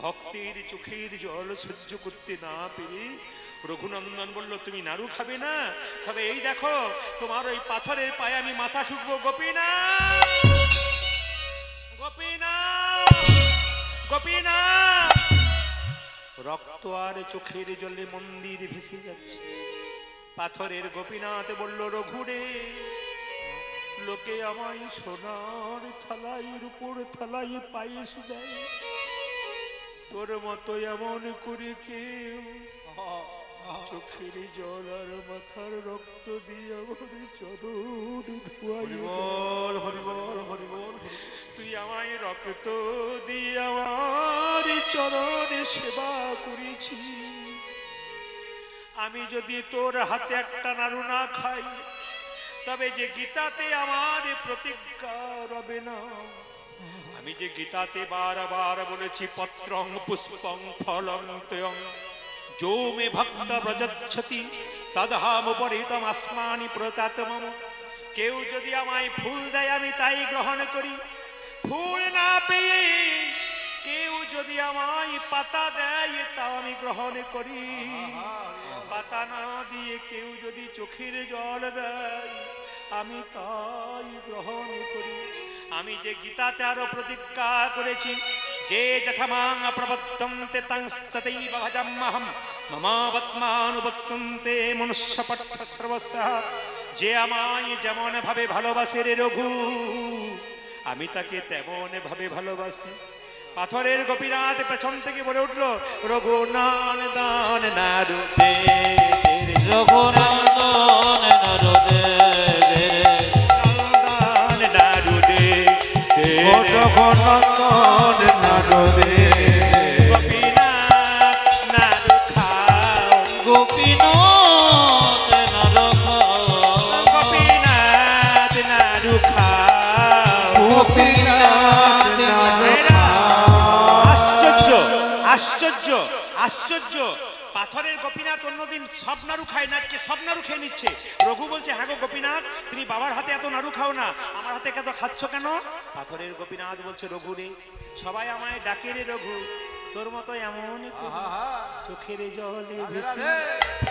ভক্তের চোখের জল সহ্য করতে না পেরে রঘুনন্দন বলল তুমি নাড়ু খাবে না, তবে এই দেখো তোমার ওই পাথরের পায়ে আমি মাথা ঠুকবো। গোপীনাথ, গোপীনাথ, গোপীনাথ। রক্ত আর চোখের জলে মন্দির ভেসে যাচ্ছে। পাথরের গোপীনাথ বলল রঘুরে, লোকে আমায় সোনার থালাইয়ের উপর থালাই পায়েস দেয়, তোর মতো এমন করে কেউ চোখের জল আর মাথার রক্ত দিয়ে আমার চরণ ধোয়াই। তুই আমায় রক্ত দিয়ে আমার চরণে সেবা করেছি, আমি যদি তোর হাতে একটা নাড়ু না খাই তবে যে গীতাতে আমার প্রতিজ্ঞা রবে না। আমি যে গীতাতে বারবার বলেছি পত্রং পুষ্পং ফলং তয়ং যো মে ভক্ত ব্রজচ্ছতি তদহামুপরিতম আসমানি প্রতাতমম। কেউ যদি আমায় ফুল দেয় আমি তাই গ্রহণ করি, ফুল না পেয়ে কেউ যদি আমায় পাতা দেয় তাও আমি গ্রহণ করি, পাতা না দিয়ে কেউ যদি চোখের জল দেয় আমি তাই গ্রহণ করি। আমি যে গীতাতে আরো প্রতিজ্ঞা করেছি, যে যথামাং প্রবদ্ধন্তে তংস্ততৈব ভজাম্যহম মমাবত্মানুবত্তন্তে মনুষ্যপট্ঠ সর্বস্যঃ। যে আমায় যেমন ভাবে ভালোবাসে রে রঘু, আমি তাকে তেমন ভাবে ভালোবাসি। পাথরের গোপীনাথ পেছন থেকে বলে উঠল রঘুনন্দন নারু দে, রঘুনন্দন নারু দে, নন্দন নারু দে, রঘুনন্দন নারু দে। গোপীনাথ নারু খাও, গোপীনাথ নারু খাও, গোপীনাথ নারু খাও। গোপীনাথ নারু আশ্চর্য, আশ্চর্য, আশ্চর্য। পাথরের গোপীনাথ অন্যদিন সব নাড়ু খায় না, কে সব নাড়ু খেয়ে নিচ্ছে। রঘু বলছে হ্যাঁ গো গোপীনাথ, তুমি বাবার হাতে এত নাড়ু খাও না, আমার হাতে এত খাচ্ছ কেন? পাথরের গোপীনাথ বলছে রঘু রে, সবাই আমায় ডাকে রে রঘু, তোর মতো এমন চোখের জলে ভেসে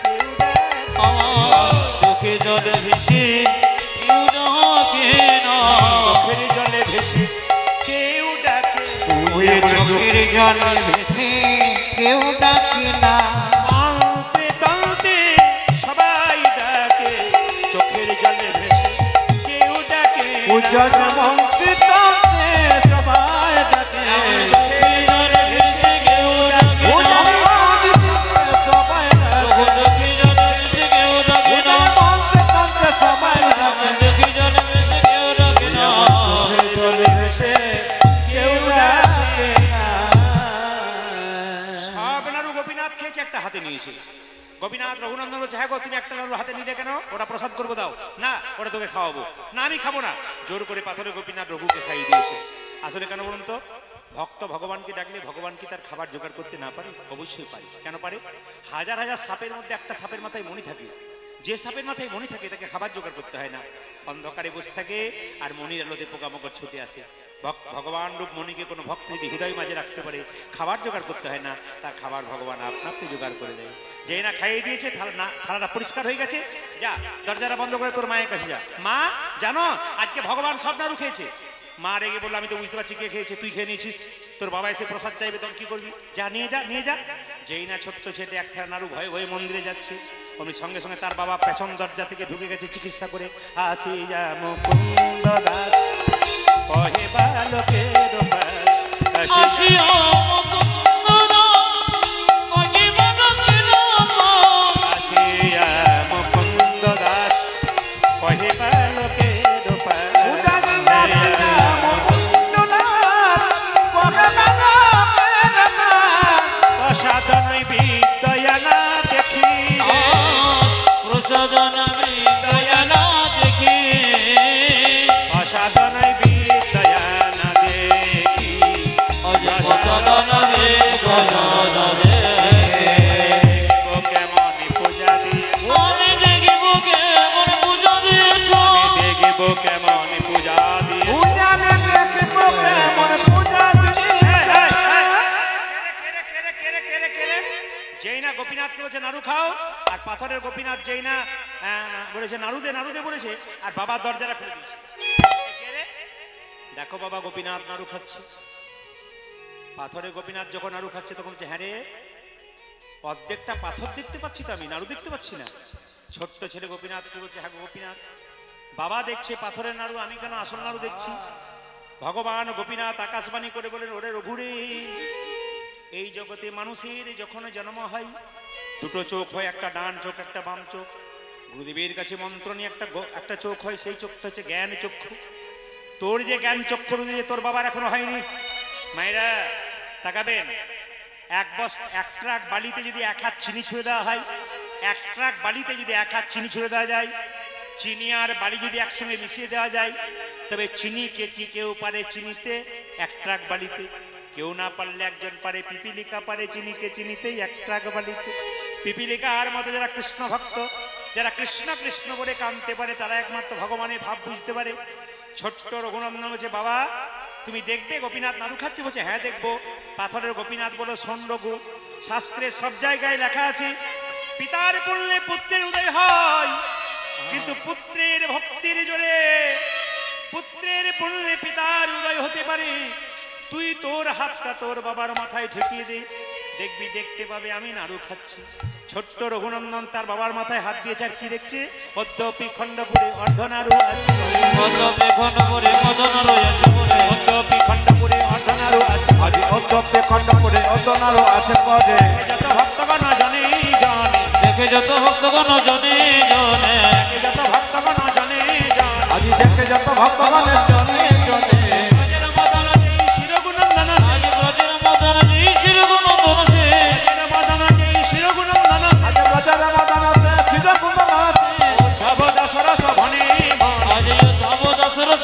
কেউ ডাকে, চোখে জলে ভেসে কেউ ডাকে না, চোখের জলে ভেসে কেউ ডাকে, চোখের জলে ভেসে কেউ ডাকে না। টানতে টানতে সবাই ডাকে, চোখের জলে ভেসে কেউ ডাকে, উজ্জ্বল মন্ত্রিতাতে সবাই ডাকে, চোখের জলে ভেসে কেউ ডাকে, উজ্জ্বল মন্ত্রিতাতে সবাই ডাকে, চোখে জলে ভেসে কেউ ডাকে না, উজ্জ্বল মন্ত্রিতাতে সবাই ডাকে, চোখে জলে ভেসে কেউ ডাকে না, চোখের জলে ভেসে কেউ ডাকে না। সব নাড়ু গোপীনাথ খেয়েছে, একটা হাতে নিয়েছে। গোপীনাথ রঘুনন্দন বলছে হ্যাঁ গো তুমি একটা নাড়ু হাতে নিলে কেন? ওটা প্রসাদ করবো দাও। না ওটা তোকে খাওয়াবো না, আমি খাবো না। জোর করে পাথরে গোপীনাথ রঘুকে খাইয়ে দিয়েছে। আসলে কেন বলুন তো? ভক্ত ভগবানকে ডাকলে ভগবান কি তার খাবার জোগাড় করতে না পারে? অবশ্যই পারে। কেন পারে? হাজার হাজার সাপের মধ্যে একটা সাপের মাথায় মণি থাকে, যে সাপের মাথায় মণি থাকে তাকে খাবার জোগাড় করতে হয় না, অন্ধকারে বসে থাকে আর মণির আলোতে পোকামাকড় ছুটে আসে। ভগবান রূপ মণিকে কোনো ভক্ত যদি হৃদয় মাঝে রাখতে পারে, খাবার জোগাড় করতে হয় না, তার খাবার ভগবান আপনি জোগাড় করে দেয়। যেই না খাইয়ে দিয়েছে থালাটা পরিষ্কার হয়ে গেছে, যা দরজাটা বন্ধ করে তোর মায়ের কাছে যা। মা জানো আজকে ভগবান সব নাড়ু খেয়েছে। মা রেগে বললো, আমি তো বুঝতে পারছি কে খেয়েছে, তুই খেয়ে নিয়েছিস, তোর বাবা এসে প্রসাদ চাইবে, তখন কি করবি? যা নিয়ে যা, নিয়ে যা। যেই না ছোট্ট ছেলে এক থালা নাড়ু ভয়ে ভয়ে মন্দিরে যাচ্ছে, অমনি সঙ্গে সঙ্গে তার বাবা পেছন দরজা থেকে ঢুকে গেছে চিকিৎসা করে। আসিয়া মুকুন্দ দাস কহে বালকের উপাস, আসিয়া মুকুন্দ দাস কহে বালকের উপাস, আসিয়া মুকুন্দ দাস কহে বালকের উপাস। প্রসাদনই বিদয়া না দেখি, প্রসাদনই বিদয়া না দেখি, প্রসাদনই বিদয়া না দেখি, প্রসাদনই বিদয়া না দেখি। দেখব কেমন পূজা দিয়েছ, আমি দেখিব কেমন পূজা দিয়েছ, দেখব কেমন পূজা দিয়েছ। যেই না গোপীনাথকে বলছে নাড়ু খাও, আর পাথরের গোপীনাথ যেই না বলেছে নাড়ু দে, নাড়ু দে বলেছে, আর বাবার দরজাটা খুলে দিয়েছে। দেখো বাবা গোপীনাথ নাড়ু খাচ্ছে। পাথরের গোপীনাথ যখন নাড়ু খাচ্ছে তখন বলছে, হ্যাঁ রে অর্ধেকটা পাথর দেখতে পাচ্ছি তো, আমি নাড়ু দেখতে পাচ্ছি না। ছোট্ট ছেলে গোপীনাথকে বলছে, হ্যাঁ গোপীনাথ, বাবা দেখছে পাথরের নাড়ু, আমি কেন আসল নাড়ু দেখছি? ভগবান গোপীনাথ আকাশবাণী করে বলেন, ওরে রঘুরে, এই জগতে মানুষের যখন জন্ম হয় দুটো চোখ হয়, একটা ডান চোখ একটা বাম চোখ। গুরুদেবের কাছে মন্ত্র নিয়ে একটা চোখ হয়, সেই চোখটা হচ্ছে জ্ঞান চক্ষু। তোর যে জ্ঞান চক্ষু দিয়ে তোর বাবার এখনো হয়নি। মায়েরা তাকাবেন, এক ট্রাক বালিতে যদি এক হাত চিনি ছুঁড়ে দেওয়া হয়, এক ট্রাক বালিতে যদি এক হাত চিনি ছুঁড়ে দেওয়া যায়, চিনি আর বালি যদি একসঙ্গে মিশিয়ে দেওয়া যায়, তবে চিনিকে কি কেউ পারে চিনিতে? এক ট্রাক বালিতে কেউ না পারলে একজন পারে, পিপিলিকা পারে চিনিকে চিনিতেই এক ট্রাক বালিতে। পিপিলিকার মতো যারা কৃষ্ণ ভক্ত, যারা কৃষ্ণ কৃষ্ণ করে কাঁদতে পারে, তারা একমাত্র ভগবানের ভাব বুঝতে পারে। ছোট্ট রঘুনন্দন বলছে, বাবা তুমি দেখবে গোপীনাথ নাড়ু খাচ্ছে? বলছে, হ্যাঁ দেখবো। পাথরের গোপীনাথ বলো, শোন রঘু, শাস্ত্রের সব জায়গায় লেখা আছে পিতার পুণ্যে পুত্রের উদয় হয়, কিন্তু পুত্রের ভক্তির জোরে পুত্রের পুণ্যে পিতার উদয় হতে পারে। তুই তোর হাতটা তোর বাবার মাথায় ঠেকিয়ে দে, দেখবি দেখতে পাবে আমি নাড়ু খাচ্ছি। ছোট্ট রঘুনন্দন তার বাবার মাথায় হাত দিয়েছে, আর কি দেখছে? অদ্যপি খণ্ডপুরে অর্ধনাড়ু আছে, অদ্যপি খণ্ডপুরে অর্ধনাড়ু আছে বলে, অদ্যপি খণ্ডপুরে অর্ধনাড়ু আছে, অদ্যপি খণ্ডপুরে অর্ধনাড়ু আছে পরে। যত ভক্তগণ জনে জনে, দেখে যত ভক্তগণ জনে জনে, যত ভক্তগণ জনে জনে, আজি দেখে যত ভক্তগণের জনে জনে। ব্রজের মদন যেই শিরগুনন্দন আছে, আজ ব্রজের মদন যেই শিরগুনন্দন আছে, ব্রজের মদন যেই শিরগুনন্দন আছে, আজ ব্রজের মদন আছে শিরগুনন্দন আছে। উদ্ধব দাসরস ভনে ভনে, আজ উদ্ধব দাসরস